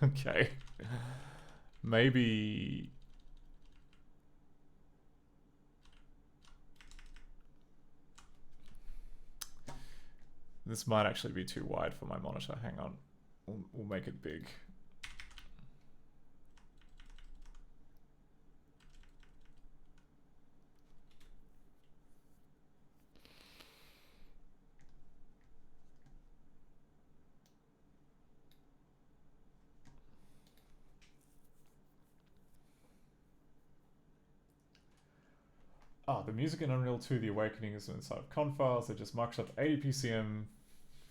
A: Okay. Maybe this might actually be too wide for my monitor. Hang on. We'll make it big. The music in Unreal 2, The Awakening is inside of conf files. They're just Microsoft 80 PCM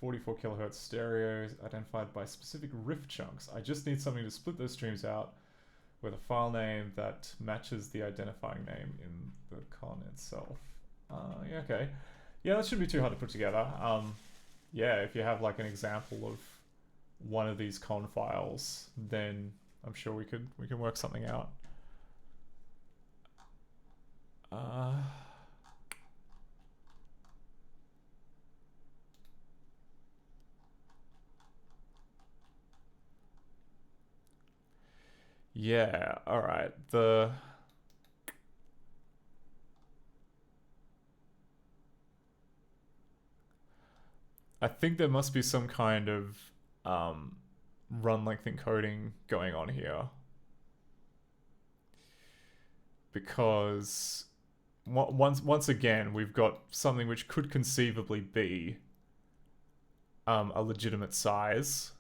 A: 44 kilohertz stereos identified by specific riff chunks. I just need something to split those streams out with a file name that matches the identifying name in the con itself. Yeah, okay. Yeah, that shouldn't be too hard to put together. Yeah, if you have like an example of one of these con files, then I'm sure we can work something out. Yeah, all right. I think there must be some kind of run length encoding going on here, because once again we've got something which could conceivably be a legitimate size,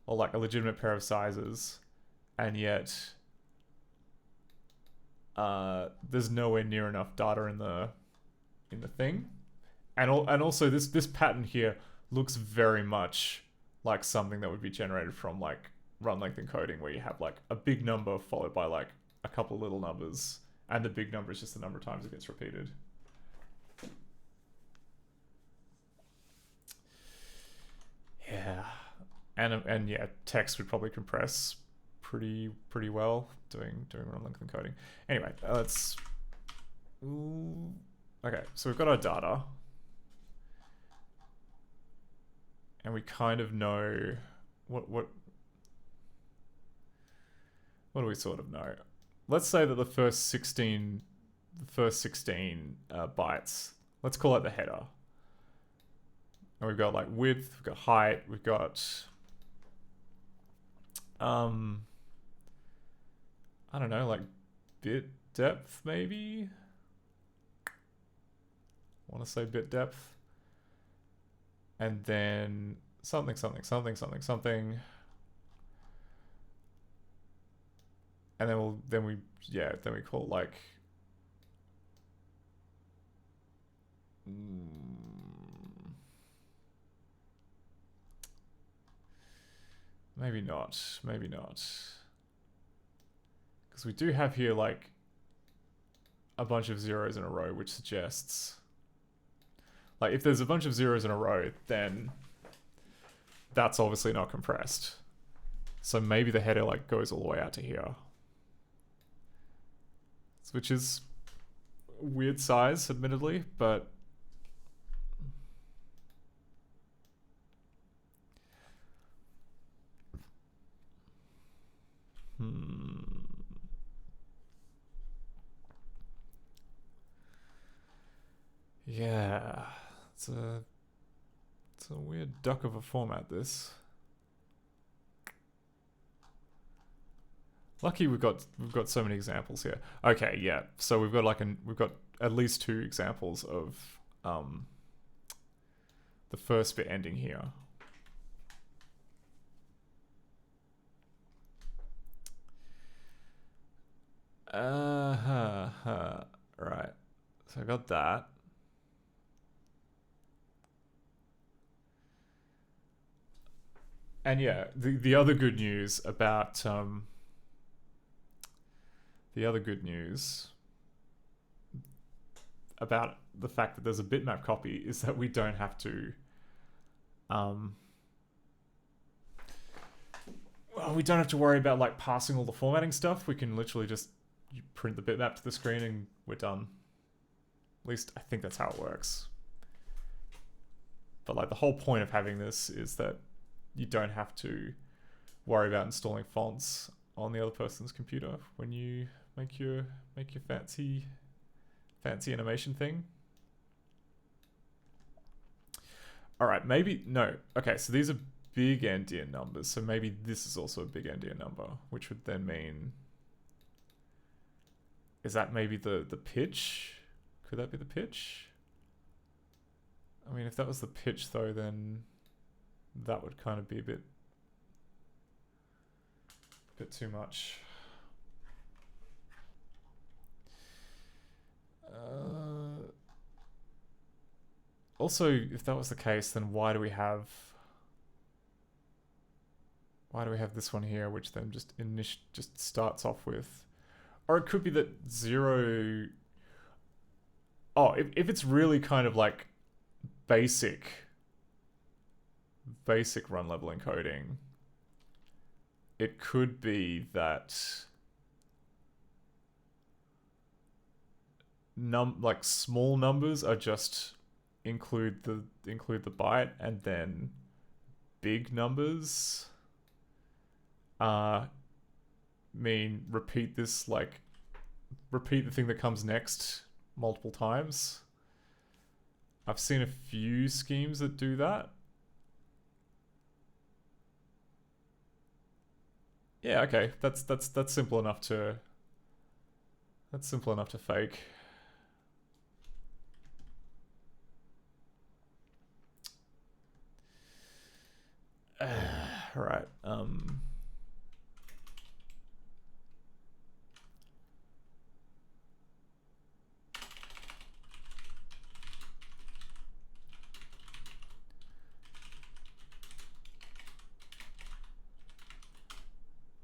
A: or like a legitimate pair of sizes, and yet there's nowhere near enough data in the thing, and also this pattern here looks very much like something that would be generated from like run length encoding, where you have like a big number followed by like a couple of little numbers, and the big number is just the number of times it gets repeated. Yeah, and yeah, text would probably compress pretty well doing run length encoding. Anyway, let's. Okay, so we've got our data, and we kind of know what do we sort of know? Let's say that the first 16 bytes, let's call it the header. And we've got like width, we've got height, we've got I don't know, like bit depth maybe? I want to say bit depth. And then something. And then we call it like maybe not. Because we do have here like a bunch of zeros in a row, which suggests like if there's a bunch of zeros in a row, then that's obviously not compressed. So maybe the header like goes all the way out to here. Which is weird size, admittedly, but yeah, it's a weird duck of a format, this. Lucky we've got so many examples here. Okay, yeah. So we've got we've got at least 2 examples of the first bit ending here. Right. So I got that. And yeah, the other good news about the fact that there's a bitmap copy is that we don't have to well, we don't have to worry about like passing all the formatting stuff. We can literally just print the bitmap to the screen and we're done. At least I think that's how it works. But like the whole point of having this is that you don't have to worry about installing fonts on the other person's computer when you make your fancy animation thing. All right, maybe no. Okay, so these are big endian numbers, so maybe this is also a big endian number, which would then mean, is that maybe the pitch? Could that be the pitch? I mean, if that was the pitch though, then that would kind of be a bit too much. Also, if that was the case, then why do we have this one here, which then just starts off with, or it could be that 0. Oh, if it's really kind of like basic run level encoding, it could be that like small numbers are just include the byte, and then big numbers mean repeat the thing that comes next multiple times. I've seen a few schemes that do that. Yeah, okay. That's simple enough to fake. Right.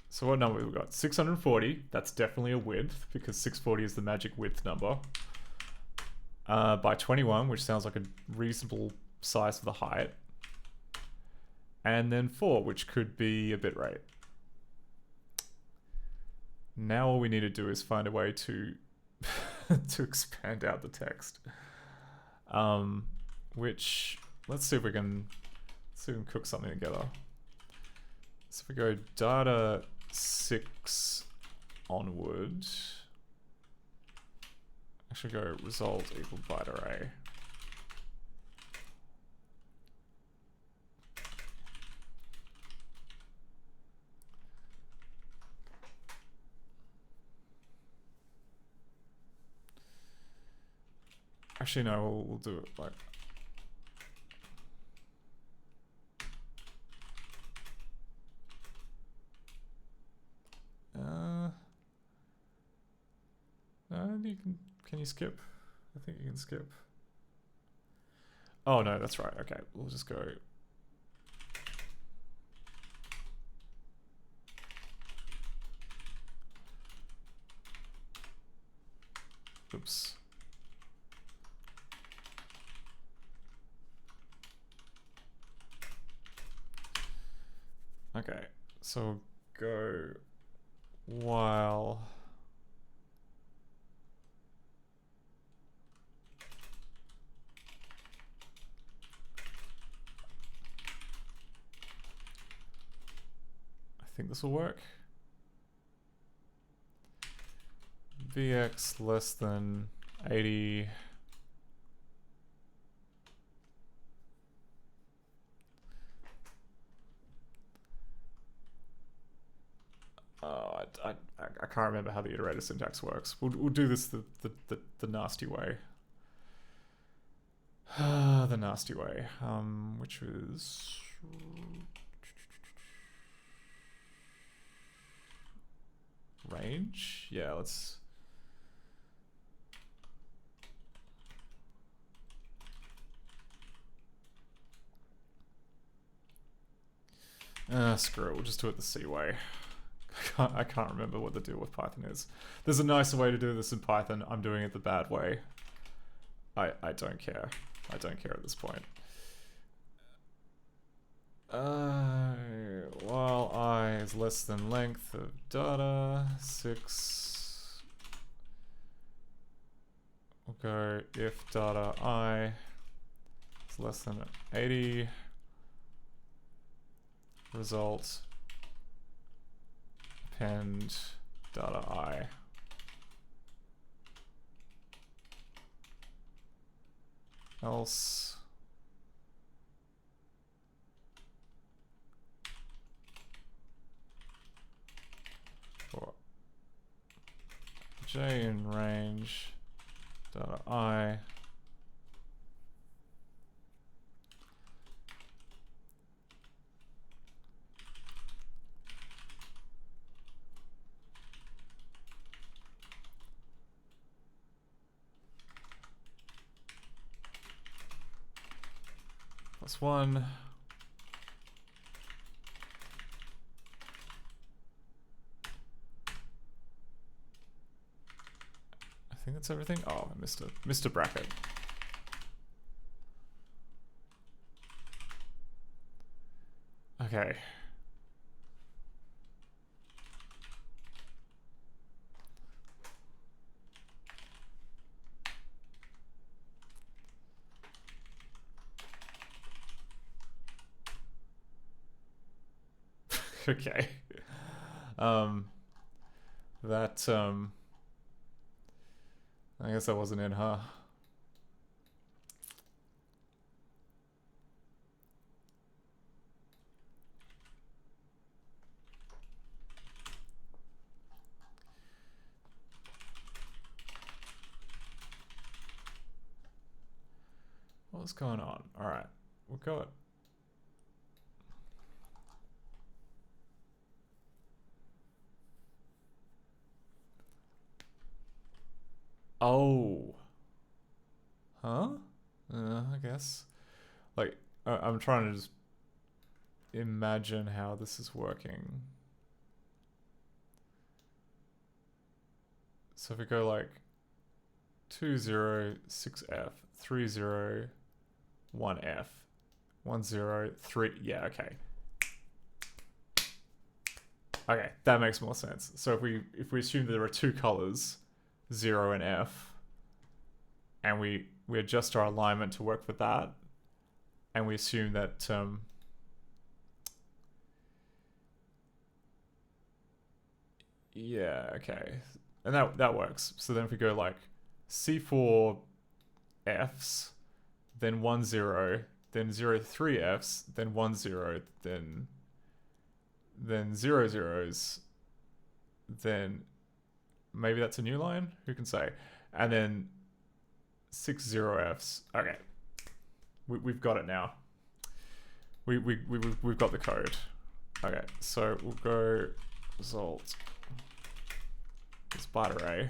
A: So what number have we got? 640. That's definitely a width, because 640 is the magic width number. By 21, which sounds like a reasonable size for the height. And then 4, which could be a bit rate. Now all we need to do is find a way to to expand out the text. Which, let's see if we can cook something together. So if we go data 6 onward, actually go result equal byte array. Actually, no, we'll do it like. No, can you skip? I think you can skip. Oh no, that's right. Okay, we'll just go. Oops. Okay, so go while think this will work. Vx less than 80. I can't remember how the iterator syntax works. We'll do this the nasty way. The nasty way, which is range. Yeah, let's. Screw it. We'll just do it the C way. I can't remember what the deal with Python is. There's a nicer way to do this in Python. I'm doing it the bad way. I don't care. I don't care at this point. While I is less than length of data, 6. We'll go if data I is less than 80. Result append data I. Else for j in range data I plus 1. I think that's everything. Oh, I missed a bracket. Okay. Okay. I guess that wasn't in, huh? What's going on? All right, we'll go it. Oh. Huh? I guess. Like, I'm trying to just imagine how this is working. So if we go like 206F, 301F, 103, yeah, okay. Okay, that makes more sense. So if we assume that there are two colors, 0 and F, and we adjust our alignment to work with that, and we assume that yeah, okay, and that works. So then if we go like C4 Fs, then 1 0, then 0 3 Fs, then 1 0, then 0 zeros, then maybe that's a new line, who can say? And then 6 0 Fs. Okay, we've got it now. We've got the code. Okay, so we'll go result this byte array.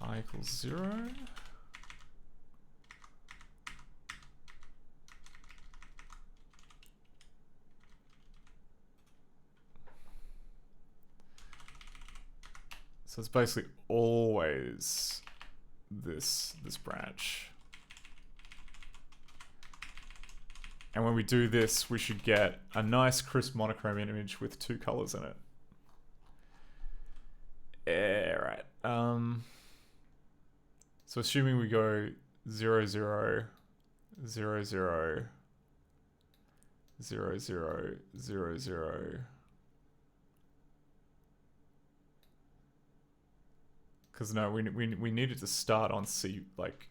A: I equals 0. So it's basically always this branch. And when we do this, we should get a nice crisp monochrome image with two colors in it. Yeah, right. So assuming we go 0 0, 0, 0, 0, 0, 0, 0. Because no, we needed to start on C, like,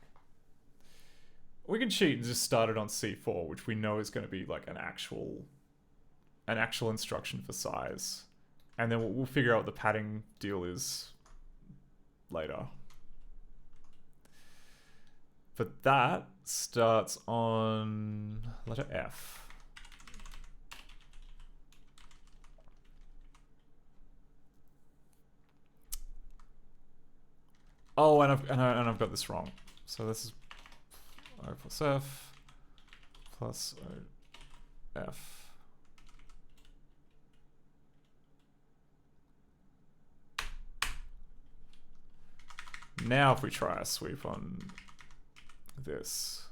A: we can cheat and just start it on C4, which we know is going to be like an actual instruction for size. And then we'll figure out what the padding deal is later. But that starts on letter F. Oh, and I've got this wrong. So this is O plus F plus O F. Now if we try a sweep on this,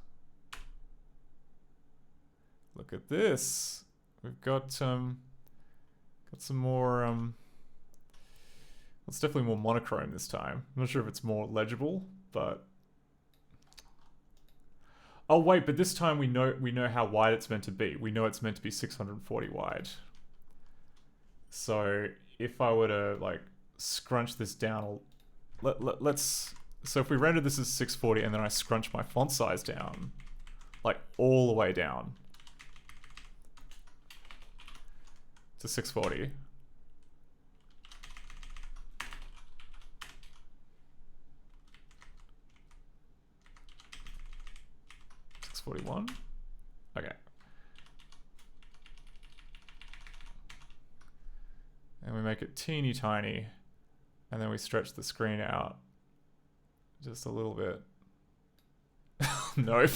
A: look at this. We've got some more it's definitely more monochrome this time. I'm not sure if it's more legible, but oh wait, but this time we know how wide it's meant to be. We know it's meant to be 640 wide. So if I were to like scrunch this down, let's. So if we render this as 640 and then I scrunch my font size down, like all the way down to 640. $641. Okay. And we make it teeny tiny, and then we stretch the screen out just a little bit. Nope.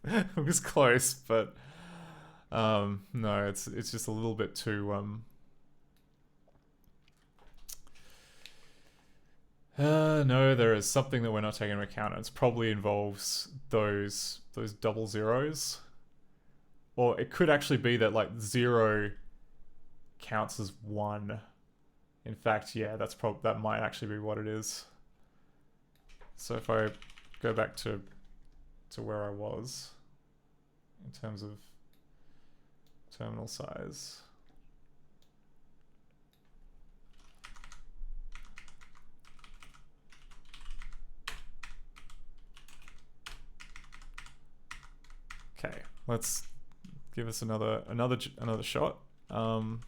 A: It was close, but no, it's just a little bit too no, there is something that we're not taking into account. It probably involves those double zeros. Or it could actually be that like 0 counts as 1. In fact, yeah, that might actually be what it is. So if I go back to where I was in terms of terminal size. Okay, let's give us another shot. +1.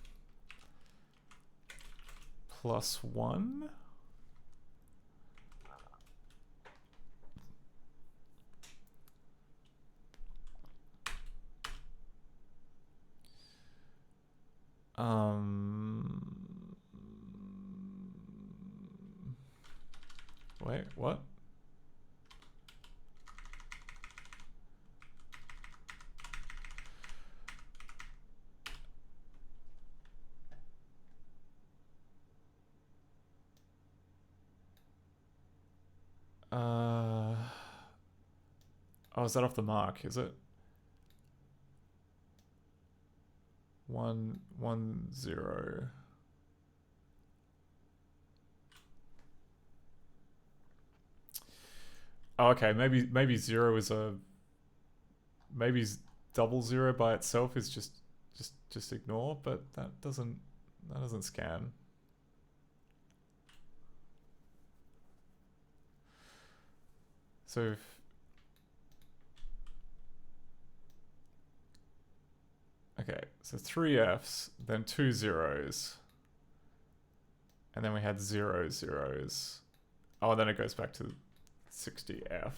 A: Wait, what? Oh, is that off the mark, is it? 1, 1, 0. Oh, okay, maybe 0 is maybe double 0 by itself is just ignore, but that doesn't scan. So okay, so 3 Fs, then 2 zeros, and then we had 0 zeros. Oh, and then it goes back to 60F.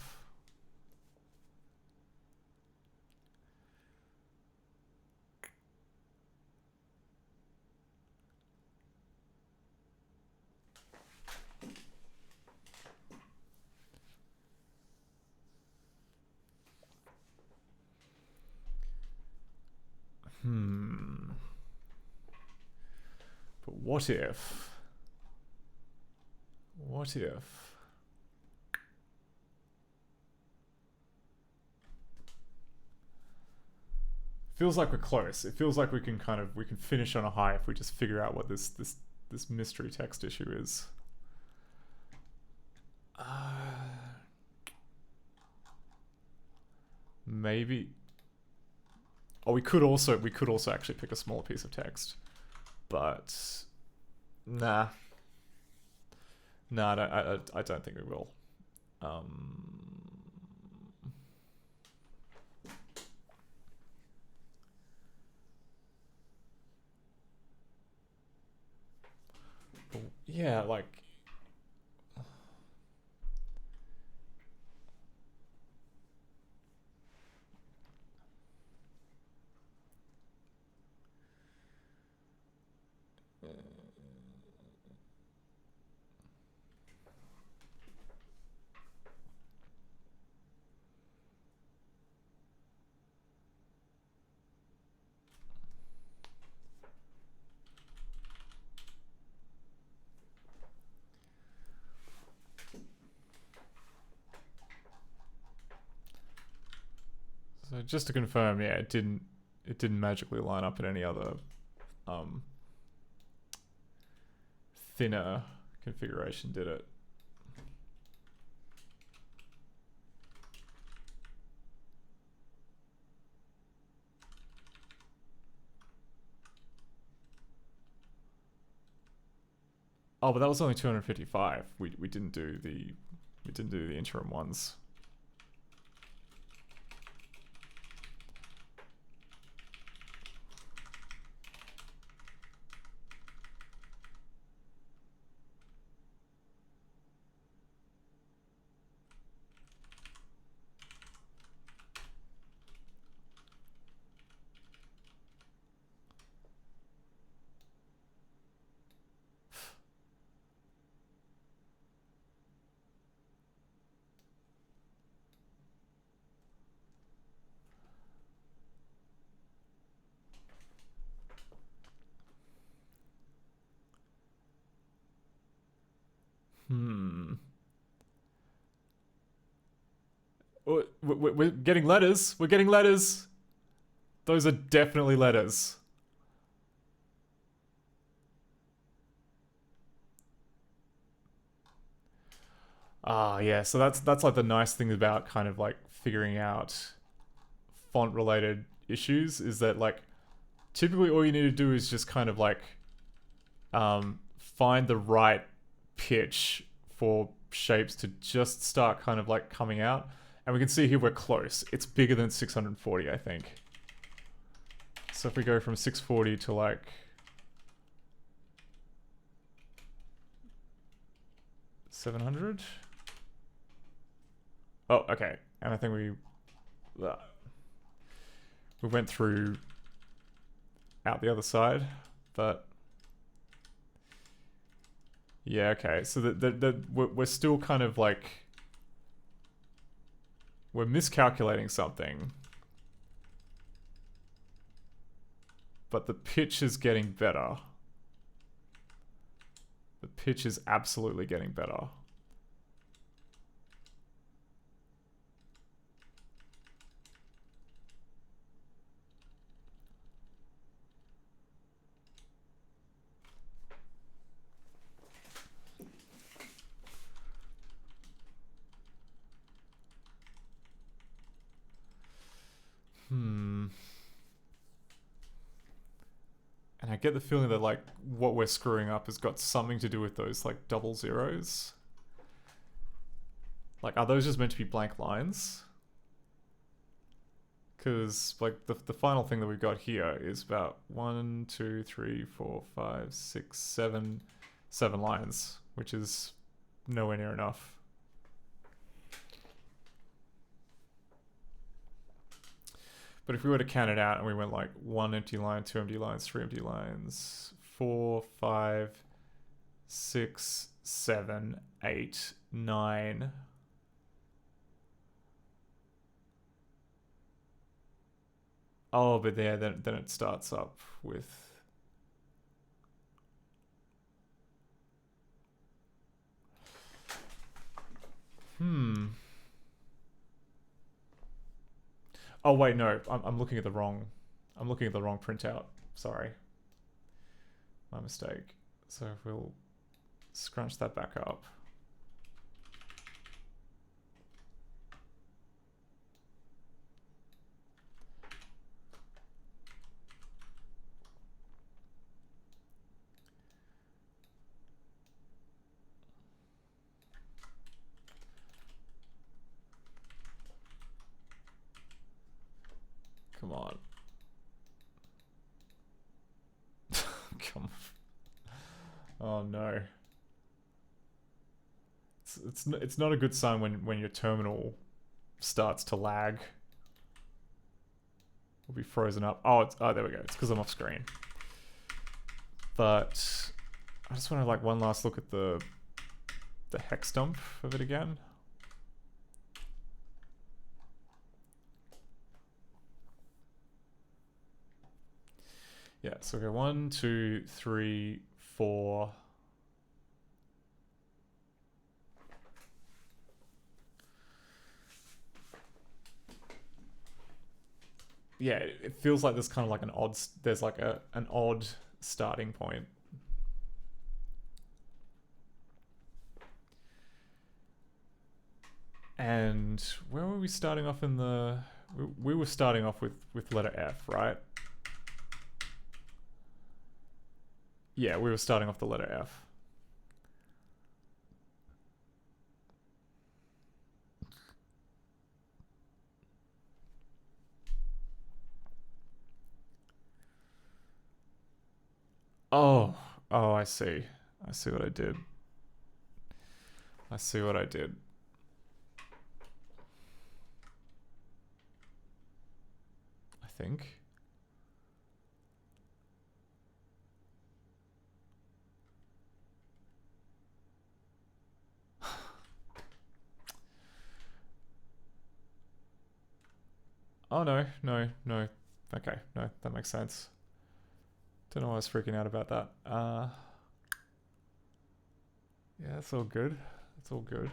A: But what if? What if? Feels like we're close. It feels like we can finish on a high if we just figure out what this mystery text issue is. Maybe. Oh, we could also actually pick a smaller piece of text, but nah, I don't think we will. Yeah, like. So just to confirm, yeah, it didn't magically line up in any other thinner configuration, did it? Oh, but that was only 255. We didn't do the interim ones. We're getting letters. We're getting letters. Those are definitely letters. Ah, yeah. So that's like the nice thing about kind of like figuring out font related issues is that like typically all you need to do is just kind of like find the right pitch for shapes to just start kind of like coming out. And we can see here we're close. It's bigger than 640, I think. So if we go from 640 to like 700. Oh, okay. And I think we went through out the other side, but yeah, okay. So we're still kind of like we're miscalculating something, but the pitch is getting better. The pitch is absolutely getting better. And I get the feeling that like what we're screwing up has got something to do with those like double zeros. Like, are those just meant to be blank lines? Because like the final thing that we've got here is about 1, 2, 3, 4, 5, 6, 7 lines, which is nowhere near enough. But if we were to count it out and we went like 1 empty line, 2 empty lines, 3 empty lines, 4, 5, 6, 7, 8, 9. Oh, but there, then it starts up with... Oh wait, no, I'm looking at the wrong... I'm looking at the wrong printout. Sorry. My mistake. So if we'll scrunch that back up. Come on. Come on. Oh no. It's not a good sign when your terminal starts to lag. Will be frozen up. Oh, there we go. It's because I'm off screen. But I just want to like one last look at the hex dump of it again. Yeah, so go 1, 2, 3, 4. Yeah, it feels like there's kind of like an odd, there's like an odd starting point. And where were we starting off in the, we were starting off with letter F, right? Yeah, we were starting off the letter F. Oh, I see. I see what I did. I see what I did. I think. Oh no. Okay, no, that makes sense. Don't know why I was freaking out about that. Yeah, that's all good. It's all good.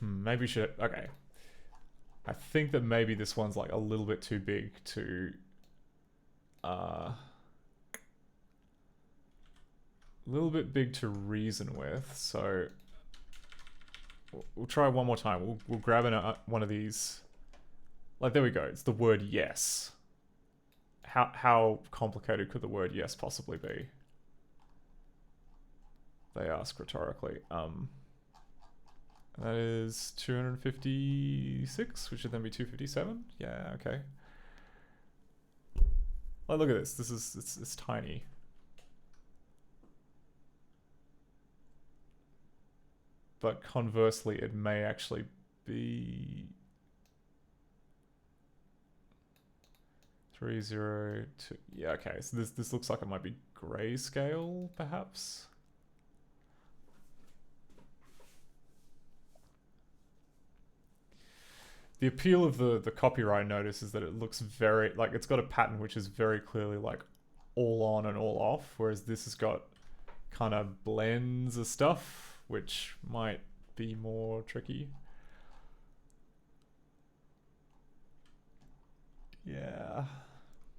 A: Maybe we should, okay. I think that maybe this one's like a little bit too big to, a little bit big to reason with, so we'll try one more time. We'll grab one of these. Like, there we go. It's the word yes. How complicated could the word yes possibly be? They ask rhetorically. That is 256, which should then be 257. Yeah, okay. Like, look at this. This is it's tiny. But conversely, it may actually be 302. Yeah, okay. So this looks like it might be grayscale, perhaps. The appeal of the copyright notice is that it looks very, like, it's got a pattern which is very clearly like all on and all off, whereas this has got kind of blends of stuff, which might be more tricky. Yeah.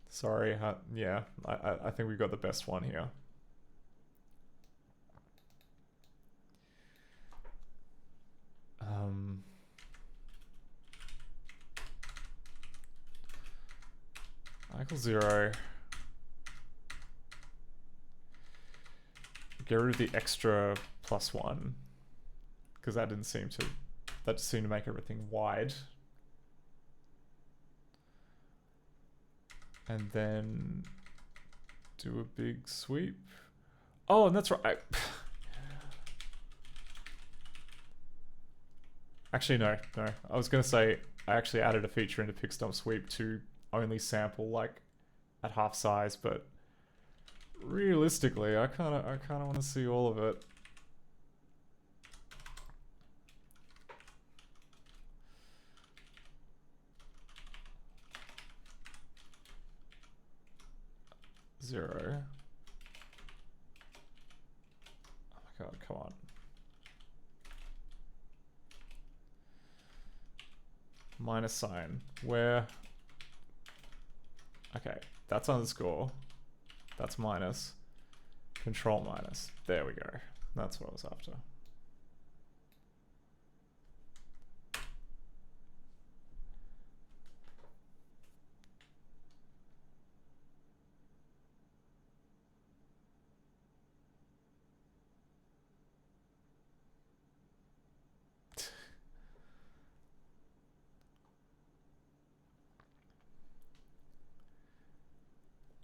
A: Sorry. Yeah, I think we got the best one here. Equals 0. Get rid of the extra +1, because that just seemed to make everything wide. And then do a big sweep. Oh, and that's right. Actually, no. I was gonna say I actually added a feature into Pickstomp Sweep to only sample like at half size, but realistically, I kind of want to see all of it. 0. Oh my god, come on. Minus sign. Where? Okay, that's underscore. That's minus. Control minus. There we go. That's what I was after.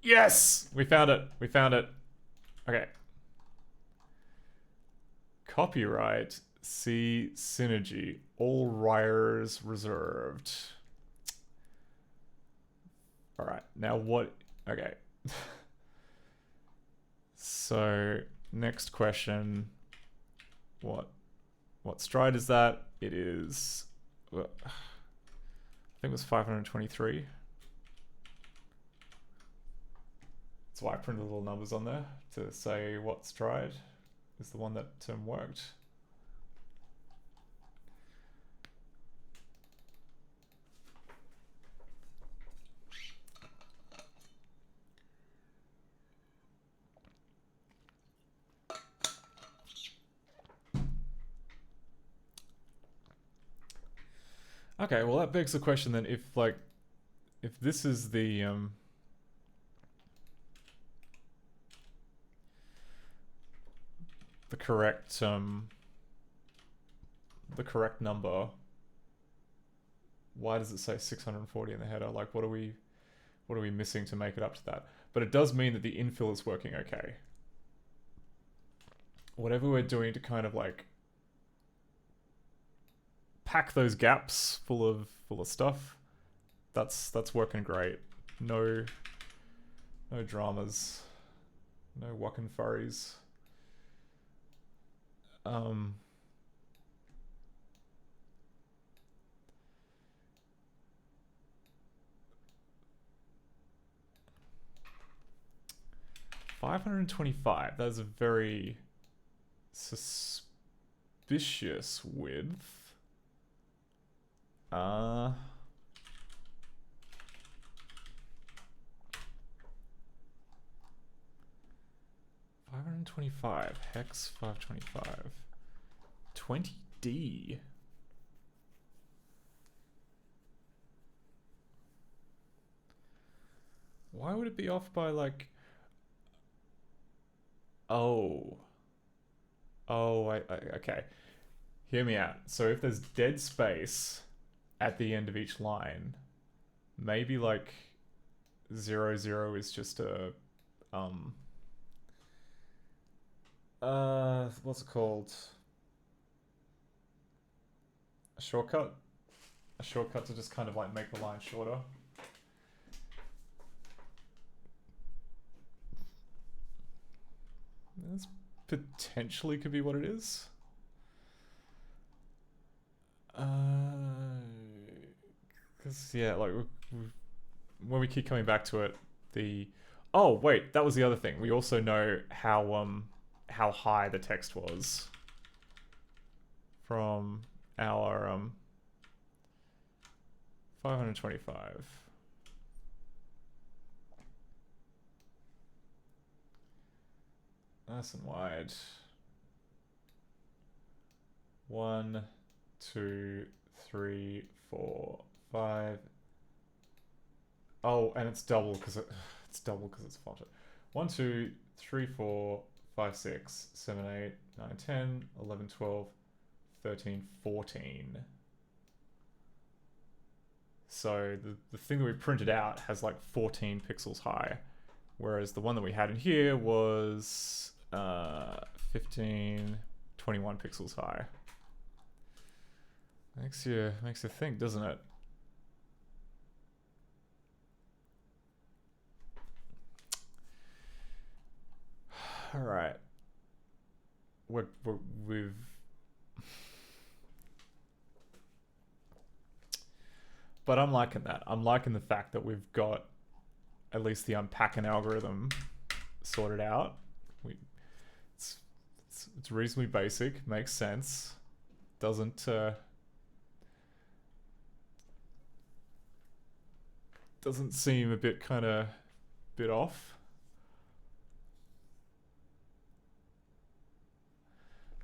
A: Yes! We found it. We found it. Okay. Copyright C Synergy. All writers reserved. Alright, now what? Okay. So, next question. What stride is that? It is... I think it was 523. That's why I printed little numbers on there to say what stride is the one that worked. Okay, well that begs the question then, if this is the correct number, why does it say 640 in the header? Like, what are we missing to make it up to that? But it does mean that the infill is working okay. Whatever we're doing to kind of like pack those gaps full of stuff, that's working great. No dramas, no whacking furries. 525. That's a very suspicious width. 525 hex 525 20D. Why would it be off by like? Oh, okay. Hear me out. So if there's dead space at the end of each line, maybe like 0, 0 is just a what's it called? A shortcut? A shortcut to just kind of like make the line shorter. This potentially could be what it is. Because yeah, like when we keep coming back to it, oh wait, that was the other thing. We also know how high the text was from our 525. Nice and wide. 1, 2, 3, 4, 5. Oh, and it's double because it's fonted. 1, 2, 3, 4, 5, 6, 7, 8, 9, 10, 11, 12, 13, 14. So the thing that we printed out has like 14 pixels high, whereas the one that we had in here was 15, 21 pixels high. Makes you think, doesn't it? All right. We've but I'm liking that. I'm liking the fact that we've got at least the unpacking algorithm sorted out. We it's it's reasonably basic, makes sense. Doesn't seem a bit off.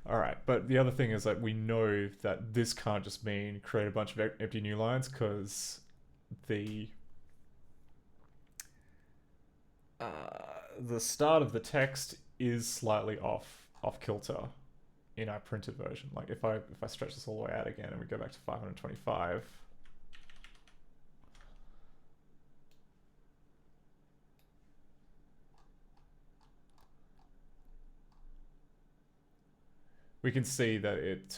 A: All right, but the other thing is that we know that this can't just mean create a bunch of empty new lines, because the the start of the text is slightly off kilter in our printed version. Like if I stretch this all the way out again and we go back to 525, we can see that it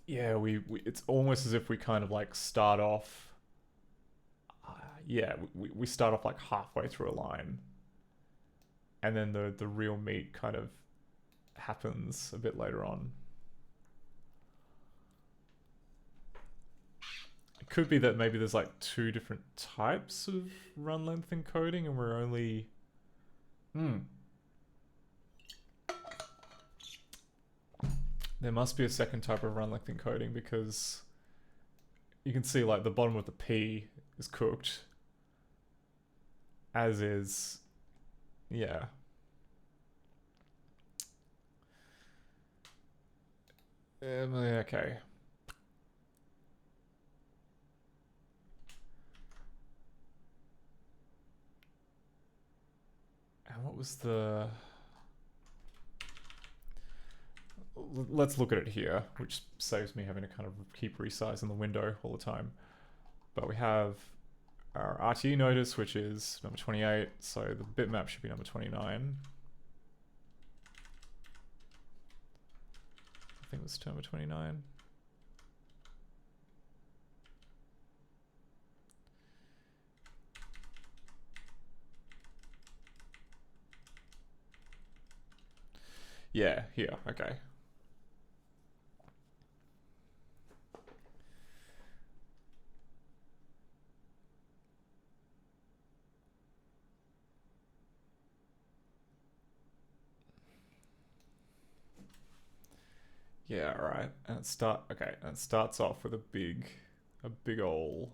A: yeah, it's almost as if we kind of like start off yeah, we start off like halfway through a line, and then the real meat kind of happens a bit later on. It could be that maybe there's like two different types of run length encoding, and we're only there must be a second type of run length encoding, because you can see like the bottom of the P is cooked, as is, yeah. Okay. And what was the... Let's look at it here, which saves me having to kind of keep resizing the window all the time. But we have our RTE notice, which is number 28, so the bitmap should be number 29. I think it was number 29. Yeah, here, okay. Yeah, right. And it starts off with a big ol',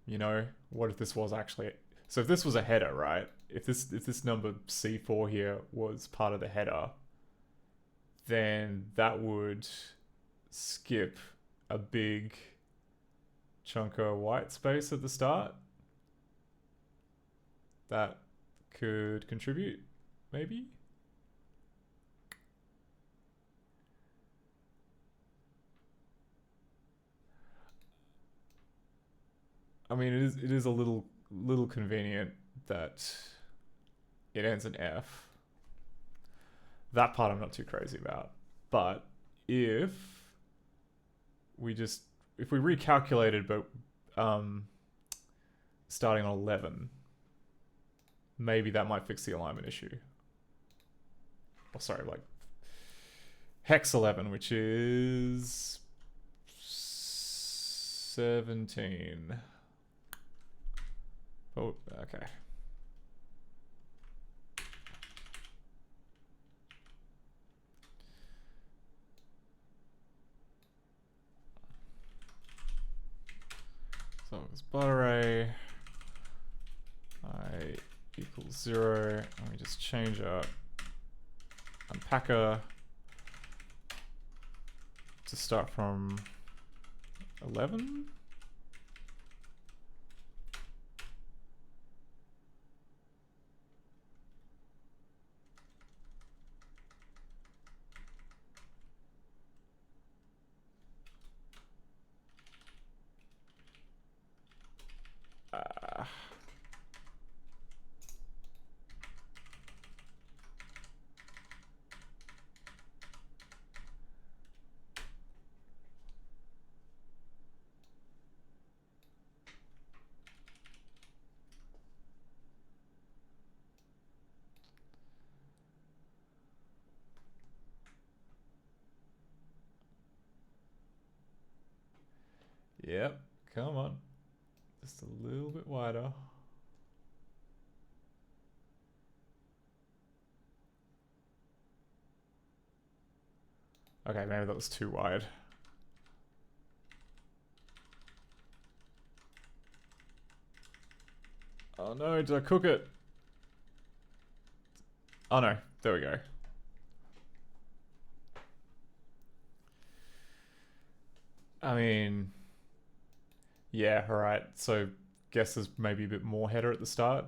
A: you know, what if this was actually, so if this was a header, right? If this number C4 here was part of the header, then that would skip a big chunk of white space at the start. That could contribute, maybe? I mean, it is a little convenient that it ends in F. That part I'm not too crazy about. But if we recalculated, but starting on 11, maybe that might fix the alignment issue. Oh, sorry, like hex 11, which is 17. Oh, okay. So it's bar array I equals 0, and we just change our unpacker to start from 11. Yep, come on. Just a little bit wider. Okay, maybe that was too wide. Oh no, did I cook it? Oh no, there we go. I mean, yeah, alright. So, guess there's maybe a bit more header at the start.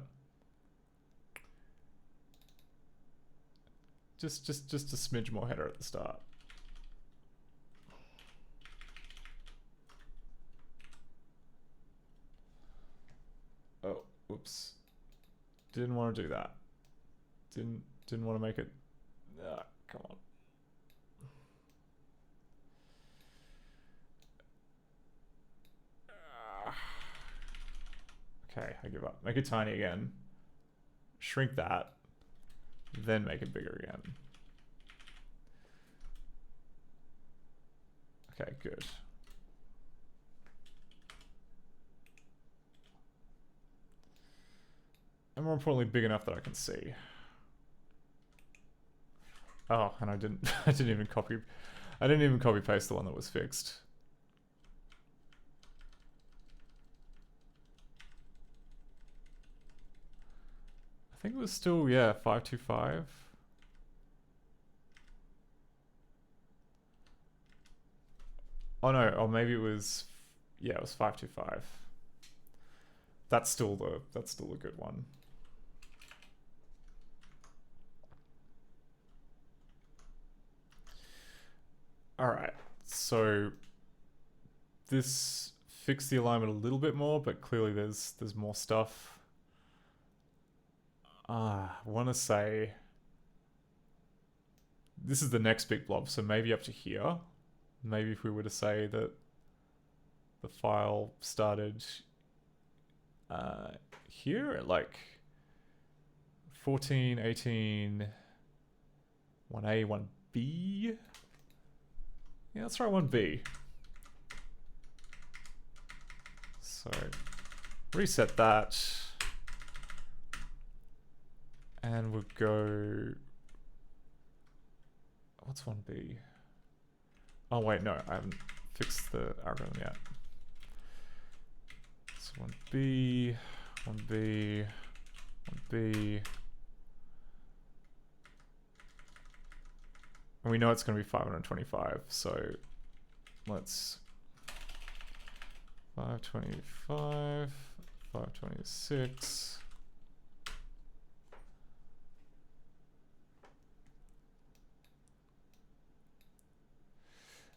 A: Just a smidge more header at the start. Oh, whoops. Didn't want to do that. Didn't want to make it. Come on. Okay, I give up. Make it tiny again. Shrink that. Then make it bigger again. Okay, good. And more importantly, big enough that I can see. Oh, and I didn't even copy paste the one that was fixed. I think it was still, yeah, 525. Oh no, or maybe it was, yeah, it was 525. That's still a good one. All right, so this fixed the alignment a little bit more, but clearly there's more stuff. I want to say this is the next big blob, so maybe up to here. Maybe if we were to say that the file started here at like 14, 18, 1A, 1B. Yeah, let's try 1B. So reset that. And we'll go... What's 1B? Oh wait, no, I haven't fixed the algorithm yet. So 1B, 1B, 1B. And we know it's going to be 525, so let's 525, 526.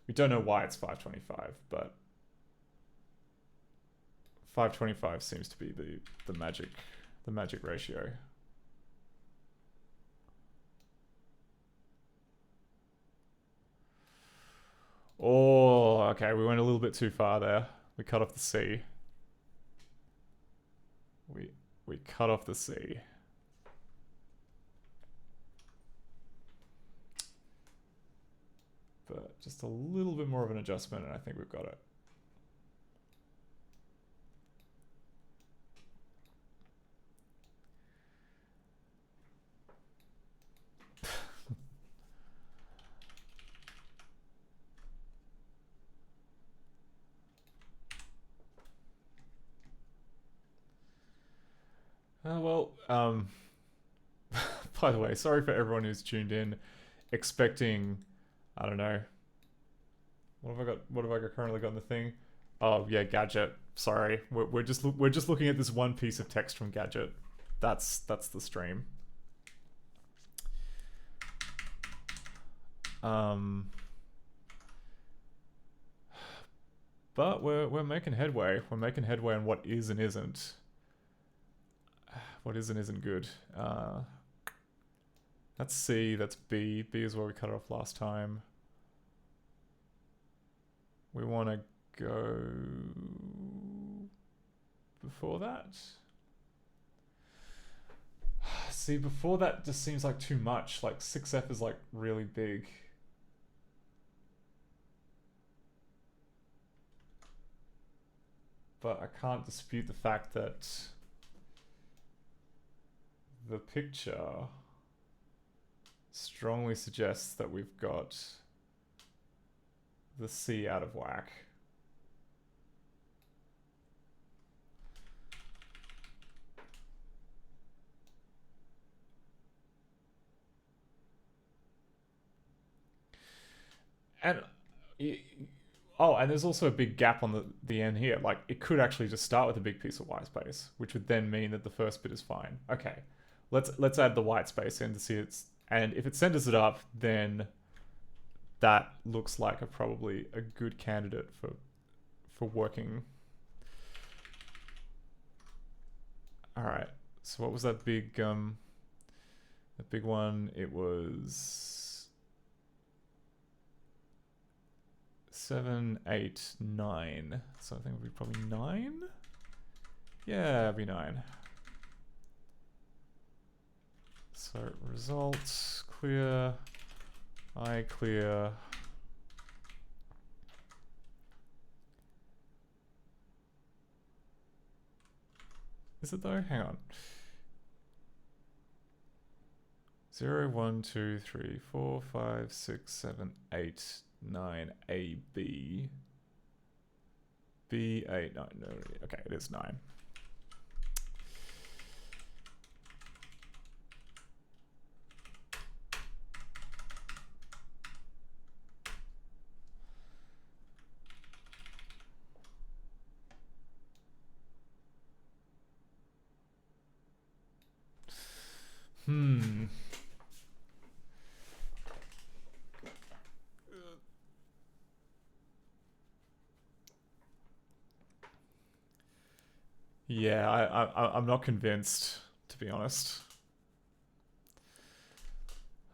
A: We don't know why it's 525, but 525 seems to be the magic ratio. Oh, okay, we went a little bit too far there. We cut off the C. We cut off the C. But just a little bit more of an adjustment, and I think we've got it. By the way, sorry for everyone who's tuned in, expecting, I don't know, what have I currently got in the thing? Oh yeah, Gadget. Sorry, we're just looking at this one piece of text from Gadget. That's the stream. But we're making headway. We're making headway on what is and isn't. What is and isn't good. That's C, that's B. B is where we cut it off last time. We want to go before that. See, before that just seems like too much. Like 6F is like really big. but I can't dispute the fact that the picture strongly suggests that we've got the C out of whack. And oh, and there's also a big gap on the end here. Like, it could actually just start with a big piece of white space, which would then mean that the first bit is fine. Okay, let's add the white space in to see it's, and if it centers it up, then that looks like probably a good candidate for working. All right. So what was that big one? It was 7, 8, 9. So I think it would be probably 9. Yeah, it'd be 9. So results clear, I clear. Is it though? Hang on. 0, 1, 2, 3, 4, 5, 6, 7, 8, 9, A, B. B, A, no, no, okay, it is 9. Yeah, I'm not convinced, to be honest.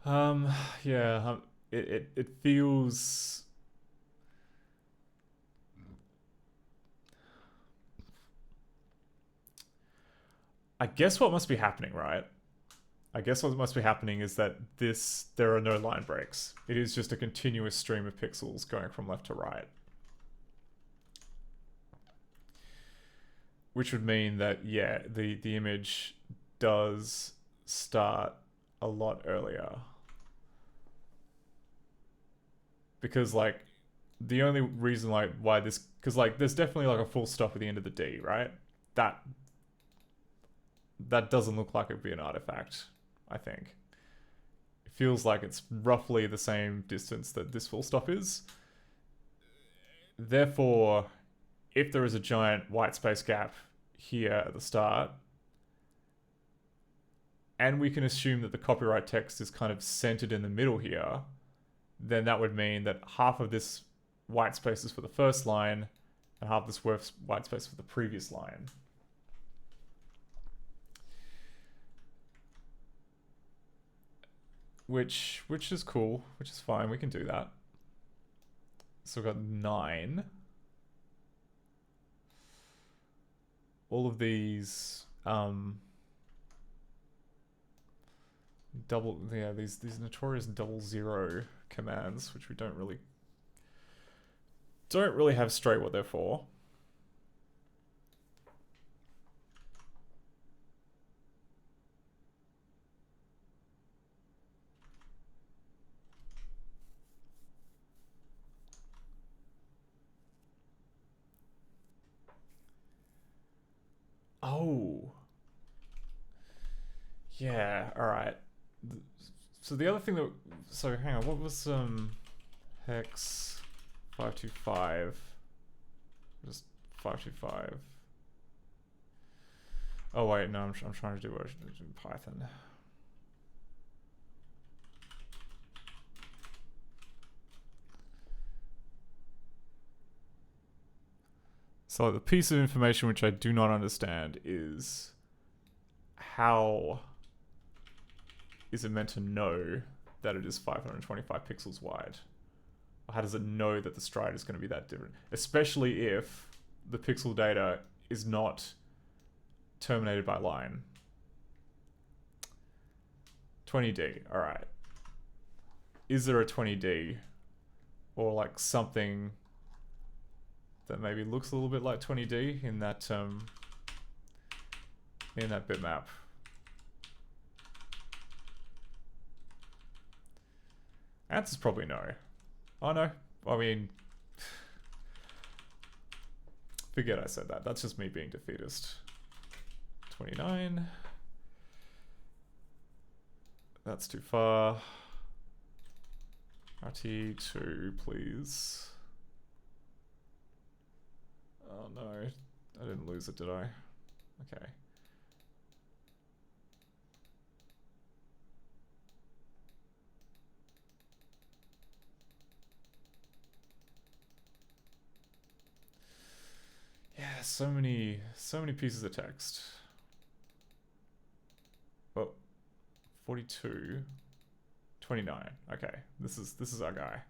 A: Yeah, it feels. I guess what must be happening, right? I guess what must be happening is that there are no line breaks. It is just a continuous stream of pixels going from left to right. Which would mean that, yeah, the image does start a lot earlier. Because, like, the only reason, like, why this... Because, like, there's definitely, like, a full stop at the end of the D, right? That doesn't look like it would be an artifact, I think. It feels like it's roughly the same distance that this full stop is. Therefore, if there is a giant white space gap here at the start, and we can assume that the copyright text is kind of centered in the middle here, then that would mean that half of this white space is for the first line, and half of this white space for the previous line. Which is cool, which is fine, we can do that. So we've got 9. All of these these notorious 00 commands, which we don't really have straight what they're for. Oh. Yeah, alright. So the other thing that... So hang on, what was hex 525? Just 525. Oh wait, no, I'm trying to do it in Python. So the piece of information which I do not understand is how is it meant to know that it is 525 pixels wide? Or how does it know that the stride is going to be that different? Especially if the pixel data is not terminated by line. 20D, all right. Is there a 20D or like something that maybe looks a little bit like 20D in that bitmap. Answer's probably no. Oh no, I mean, forget I said that. That's just me being defeatist. 29. That's too far. RT2, please. Oh no, I didn't lose it, did I? Okay. Yeah, so many pieces of text. Oh, 42, 29. Okay, this is our guy.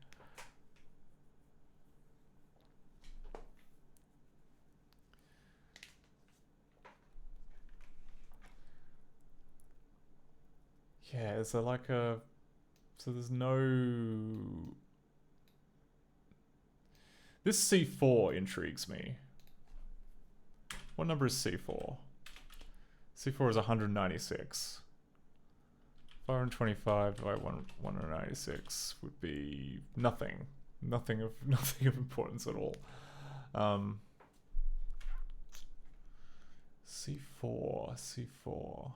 A: Yeah, is there like a... So there's no... This C4 intrigues me. What number is C4? C4 is 196. 525 divided by 196 would be nothing. Nothing of importance at all. C4.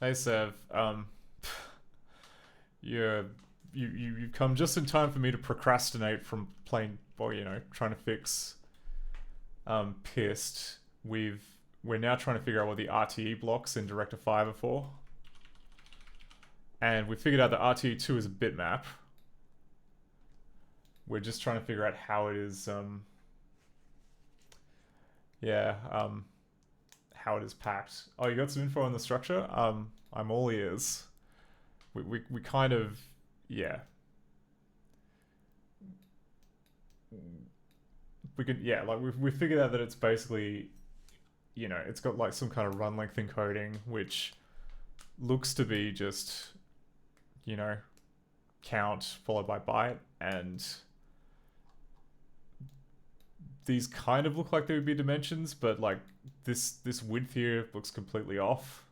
A: Hey Sev, you've come just in time for me to procrastinate from playing, or trying to fix Pissed. We're now trying to figure out what the RTE blocks in Director 5 are for. And we figured out that RTE2 is a bitmap. We're just trying to figure out how it is how it is packed. Oh, you got some info on the structure? I'm all ears. We kind of, yeah. We could, yeah, like we figured out that it's basically, it's got like some kind of run length encoding, which looks to be just, count followed by byte, and these kind of look like they would be dimensions, but like this width here looks completely off.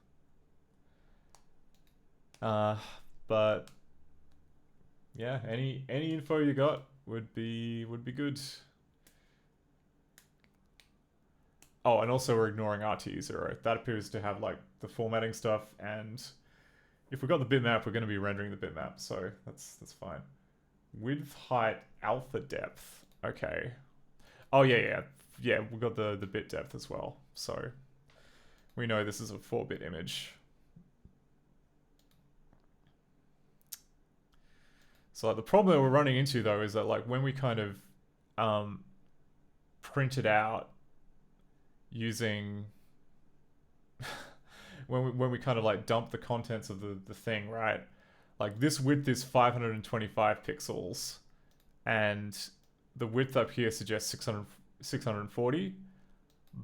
A: But yeah, any info you got would be good. Oh, and also we're ignoring RT0. That appears to have like the formatting stuff, and if we got the bitmap, we're going to be rendering the bitmap, so that's fine. Width, height, alpha depth. Okay. Oh yeah, we got the bit depth as well, so we know this is a 4-bit image. So like, the problem that we're running into though is that like when we kind of print it out using when we kind of like dump the contents of the thing, right? Like this width is 525 pixels, and the width up here suggests 640,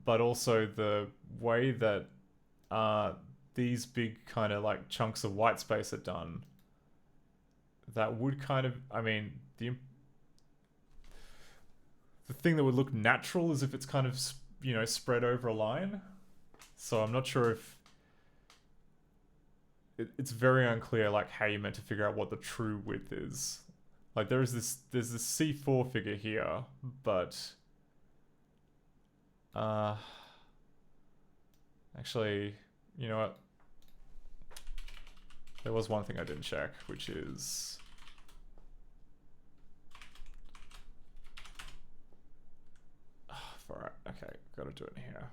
A: but also the way that these big kind of like chunks of white space are done, that would kind of, I mean, the thing that would look natural is if it's kind of, spread over a line. So I'm not sure if it's very unclear like how you're meant to figure out what the true width is. Like there's this C4 figure here, but actually, you know what? There was one thing I didn't check, which is alright, okay, gotta do it in here.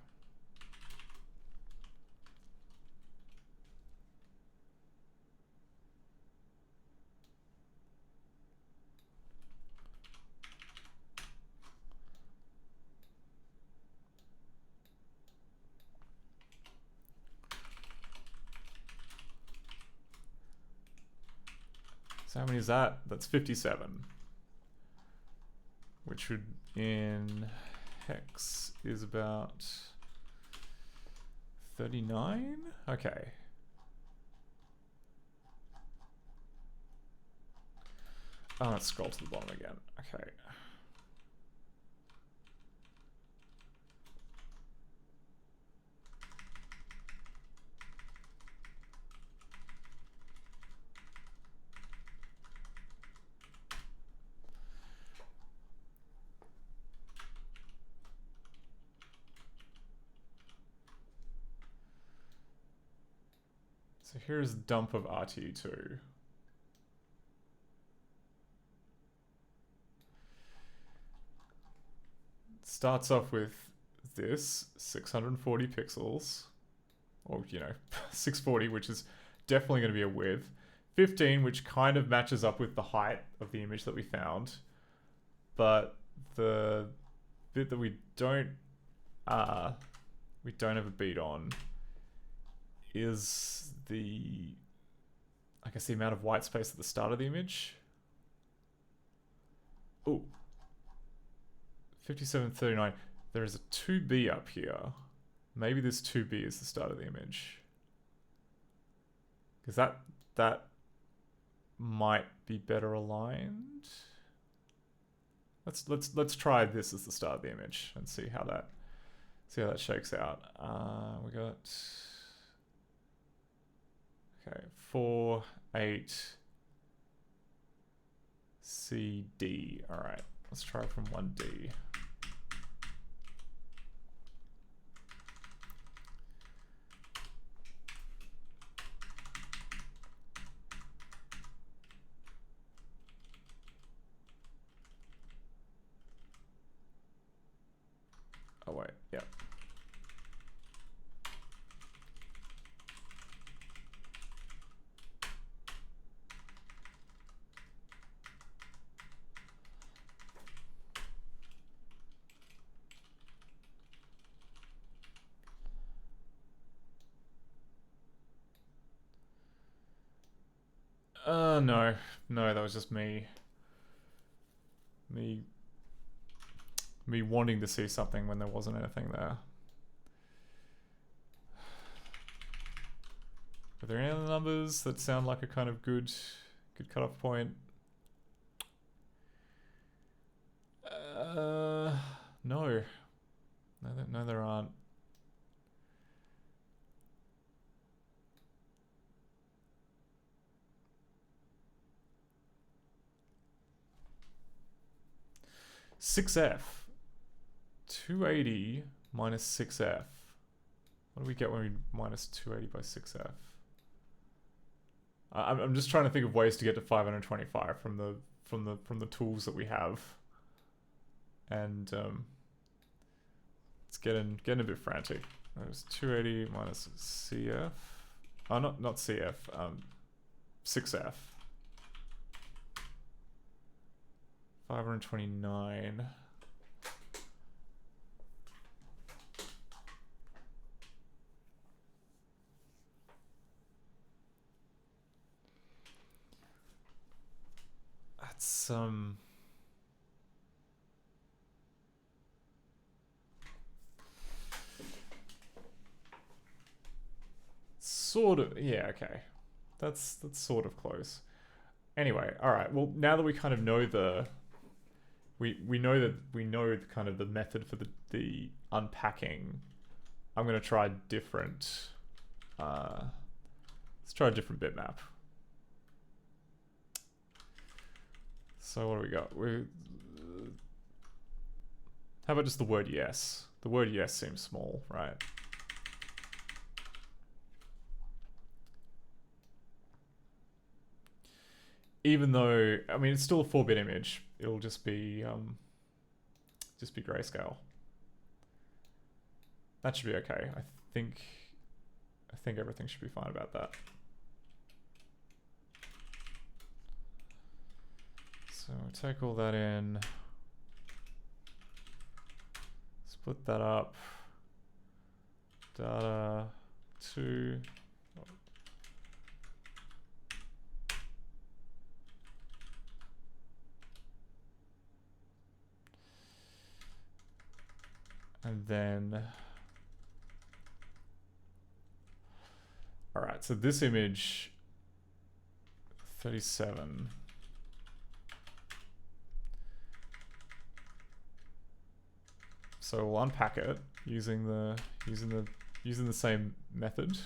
A: So how many is that? That's 57. Which would, in hex, is about 39? Okay. Oh, let's scroll to the bottom again. Okay. So here's dump of RT2. Starts off with this 640 pixels, or 640, which is definitely going to be a width. 15, which kind of matches up with the height of the image that we found, but the bit that we don't have a beat on is the, I guess, the amount of white space at the start of the image. Oh, 5739. There is a 2B up here. Maybe this 2B is the start of the image, because that might be better aligned. Let's try this as the start of the image and see how that shakes out. We got 4, 8, C, D. All right, let's try from 1D. Oh wait, yep. No, that was just me wanting to see something when there wasn't anything there. Are there any other numbers that sound like a kind of good cutoff point? No, there aren't. (6F) 280 minus 6F. What do we get when we minus 280 by 6F? I'm just trying to think of ways to get to 525 from the tools that we have, and it's getting a bit frantic. There's 280 minus CF. Oh, not CF. 6F. 529. That's sort of, yeah, okay. That's sort of close. Anyway, all right. Well, now that we kind of know we know kind of the method for the unpacking, I'm gonna try different. Let's try a different bitmap. So what do we got? How about just the word yes? The word yes seems small, right? Even though, I mean, it's still a 4-bit image, it'll just be grayscale. That should be okay. I think everything should be fine about that. So take all that in, split that up, data 2. And then, all right, so this image, 37. So we'll unpack it using the same method.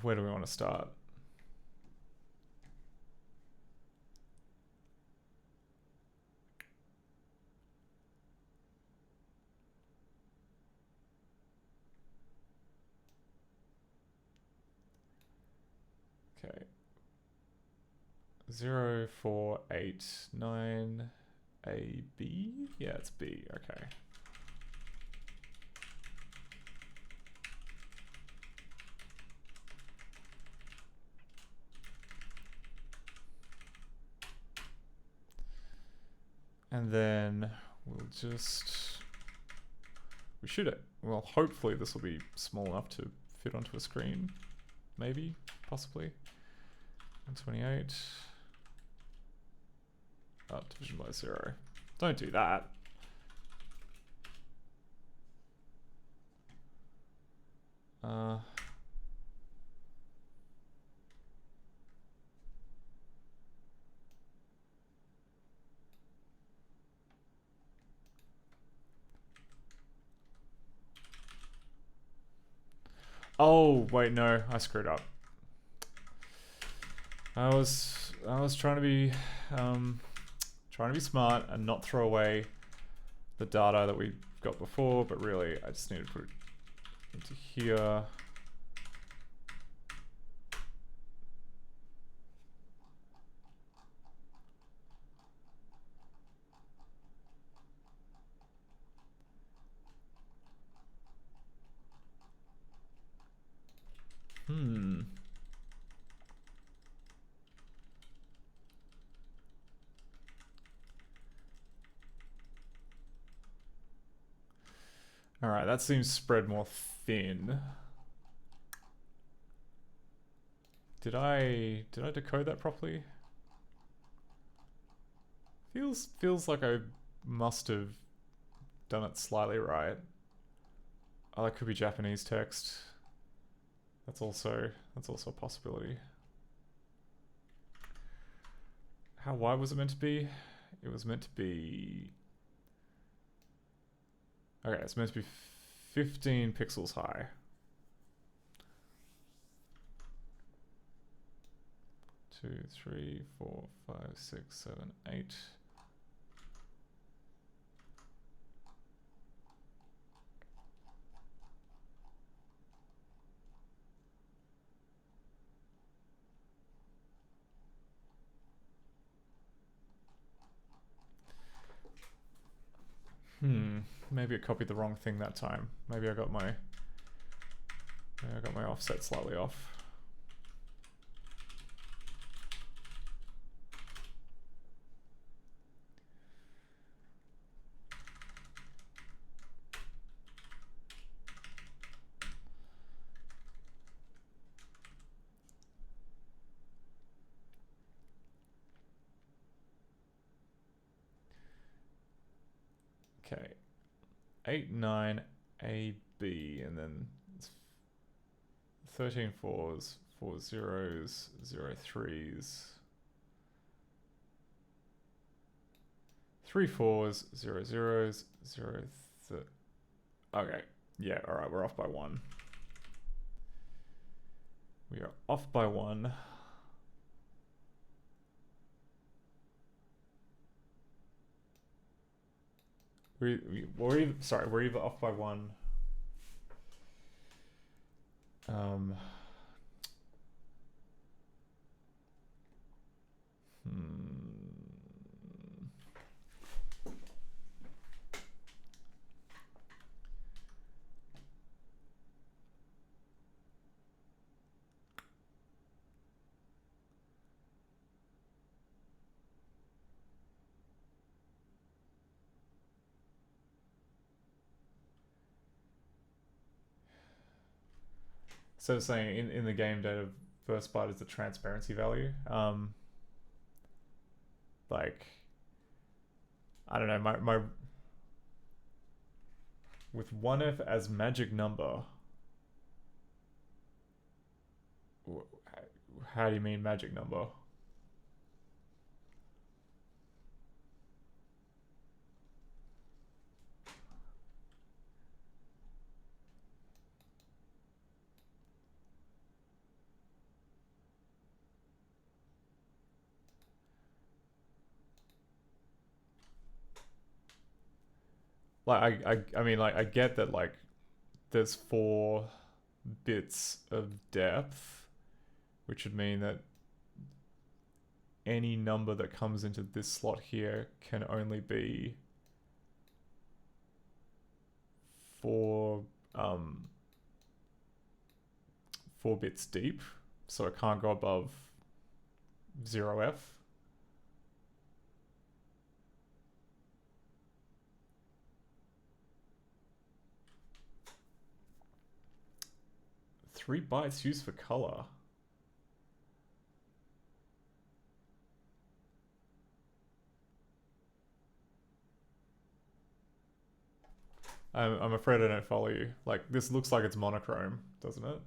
A: Where do we want to start? Okay. 0489 AB? Yeah, it's B. Okay. And then we'll just, well, hopefully this will be small enough to fit onto a screen. Maybe, possibly. 128. Division by 0. Don't do that. Oh, wait, no, I screwed up. I was trying to be smart and not throw away the data that we got before, but really I just need to put it into here. All right, that seems spread more thin. Did I decode that properly? Feels like I must have done it slightly right. Oh, that could be Japanese text. That's also a possibility. How wide was it meant to be? It was meant to be... Okay, it's meant to be 15 pixels high. Two, three, 4, 5, 6, 7, 8. Maybe I copied the wrong thing that time. Maybe I got my offset slightly off. Okay. 8, 9, A, B, and then 13 fours, 4 zeros, 0 threes, 3 fours, 0 zeros, 0 okay, yeah, alright, we're off by 1. We are off by 1. We're either off by 1. So saying in the game data first byte is the transparency value. Like, I don't know, my with 1F as magic number. How do you mean magic number? Like I mean, like, I get that, like, there's 4 bits of depth, which would mean that any number that comes into this slot here can only be 4 4 bits deep, so it can't go above 0f. Three bytes used for color. I'm afraid I don't follow you. Like, this looks like it's monochrome, doesn't it?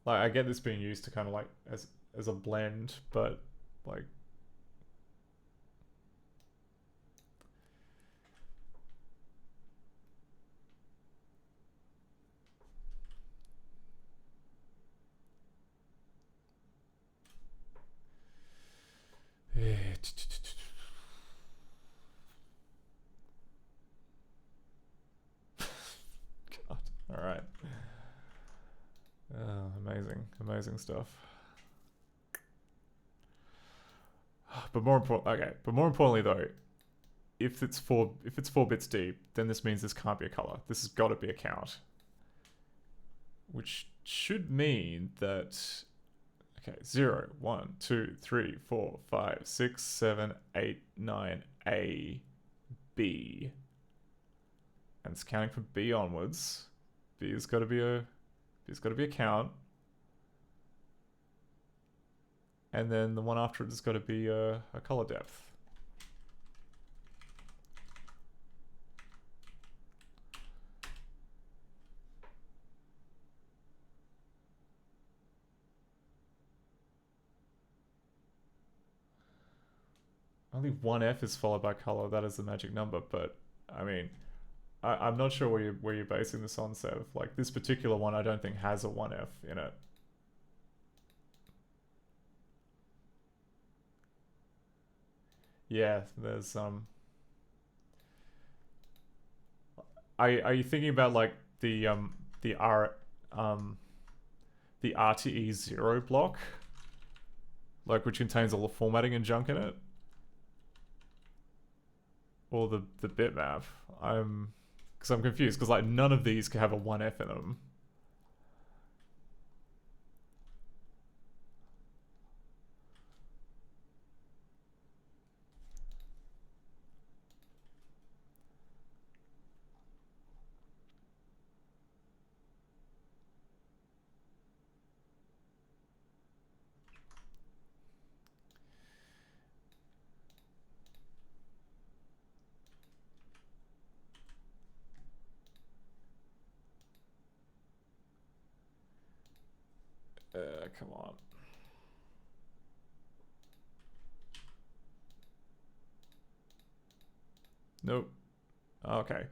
A: Like, I get this being used to kind of like as a blend, but like, God, all right. Amazing stuff. But more importantly though, if it's 4 bits deep, then this means this can't be a color. This has got to be a count, which should mean that, okay, 0, 1, 2, 3, 4, 5, 6, 7, 8, 9, A, B, and it's counting from B onwards. B's got to be a count, and then the one after it has got to be a color depth. Only 1F is followed by color. That is the magic number. But I mean, I'm not sure where you're basing this on, Sev. Like, this particular one, I don't think has a 1F in it. Yeah, there's Are you thinking about like the RTE0 block, like, which contains all the formatting and junk in it, or the bitmap? Because I'm confused, because like none of these can have a 1F in them. Come on. Nope. Okay.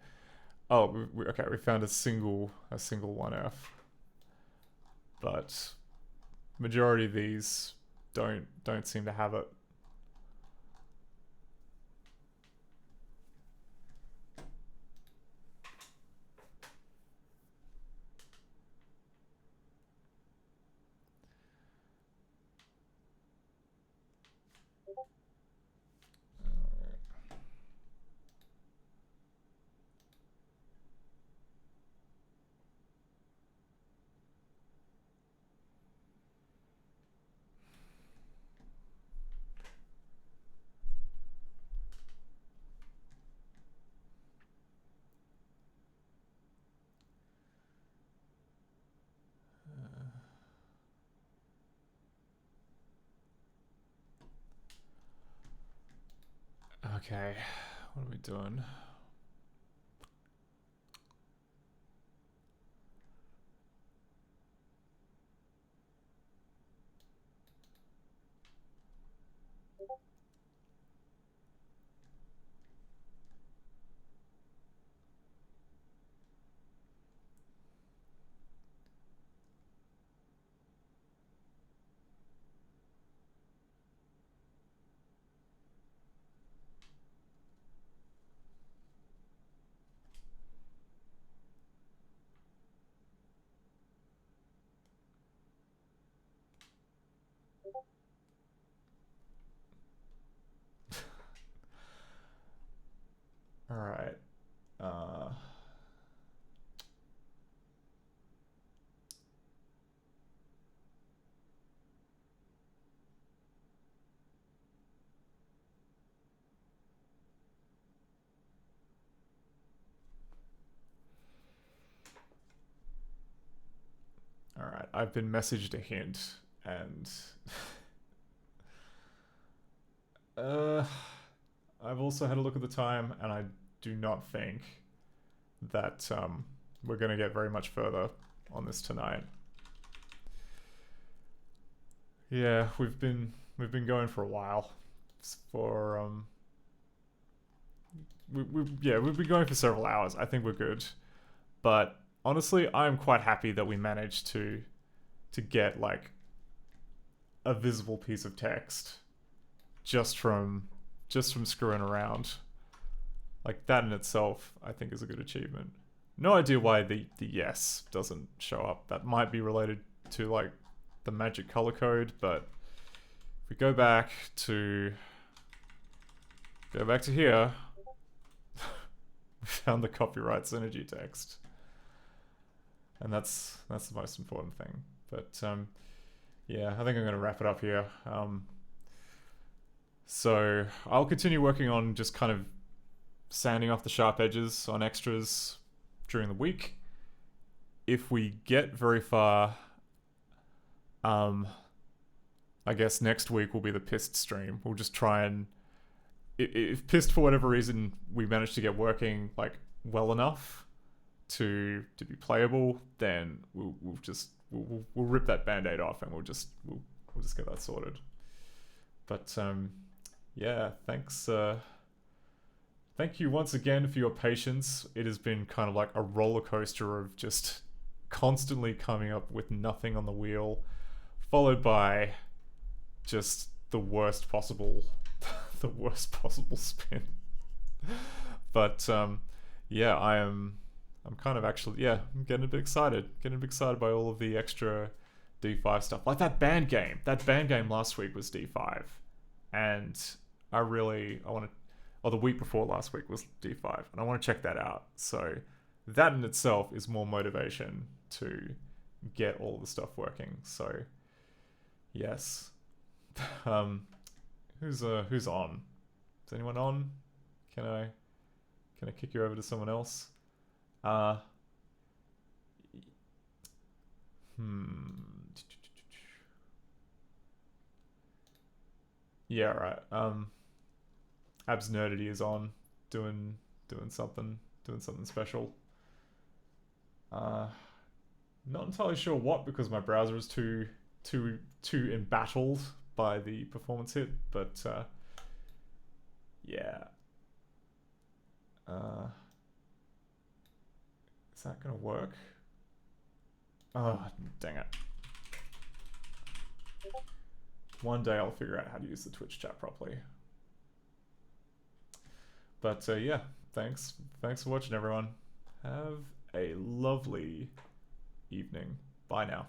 A: Oh, okay. We found a single 1F, but majority of these don't seem to have it. Okay, what are we doing? All right. All right. I've been messaged a hint, and I've also had a look at the time, and I do not think that we're going to get very much further on this tonight. Yeah, we've been going for a while. For we've been going for several hours. I think we're good, but honestly, I'm quite happy that we managed to get like a visible piece of text just from screwing around. Like that in itself, I think is a good achievement. No idea why the yes doesn't show up. That might be related to like the magic color code, but if we go back to here, we found the copyright synergy text, and that's the most important thing. But yeah, I think I'm going to wrap it up here. So I'll continue working on just kind of sanding off the sharp edges on extras during the week. If we get very far, I guess next week will be the Pissed stream. We'll just try and, if Pissed for whatever reason we manage to get working like well enough to be playable, then we'll rip that band-aid off and we'll just get that sorted. But yeah, thanks. Thank you once again for your patience. It has been kind of like a roller coaster of just constantly coming up with nothing on the wheel, followed by just the worst possible spin. But yeah, I'm kind of actually, yeah, I'm getting a bit excited by all of the extra D5 stuff. Like that band game last week was D5, and I want to, or the week before last week was D5, and I want to check that out. So that in itself is more motivation to get all the stuff working. So yes. Who's on? Is anyone on? Can I kick you over to someone else? Yeah, right. Abs Nerdity is on, doing something special. Not entirely sure what, because my browser is too embattled by the performance hit, but yeah. Is that gonna work? Oh, dang it. One day I'll figure out how to use the Twitch chat properly. But yeah, thanks for watching, everyone. Have a lovely evening. Bye now.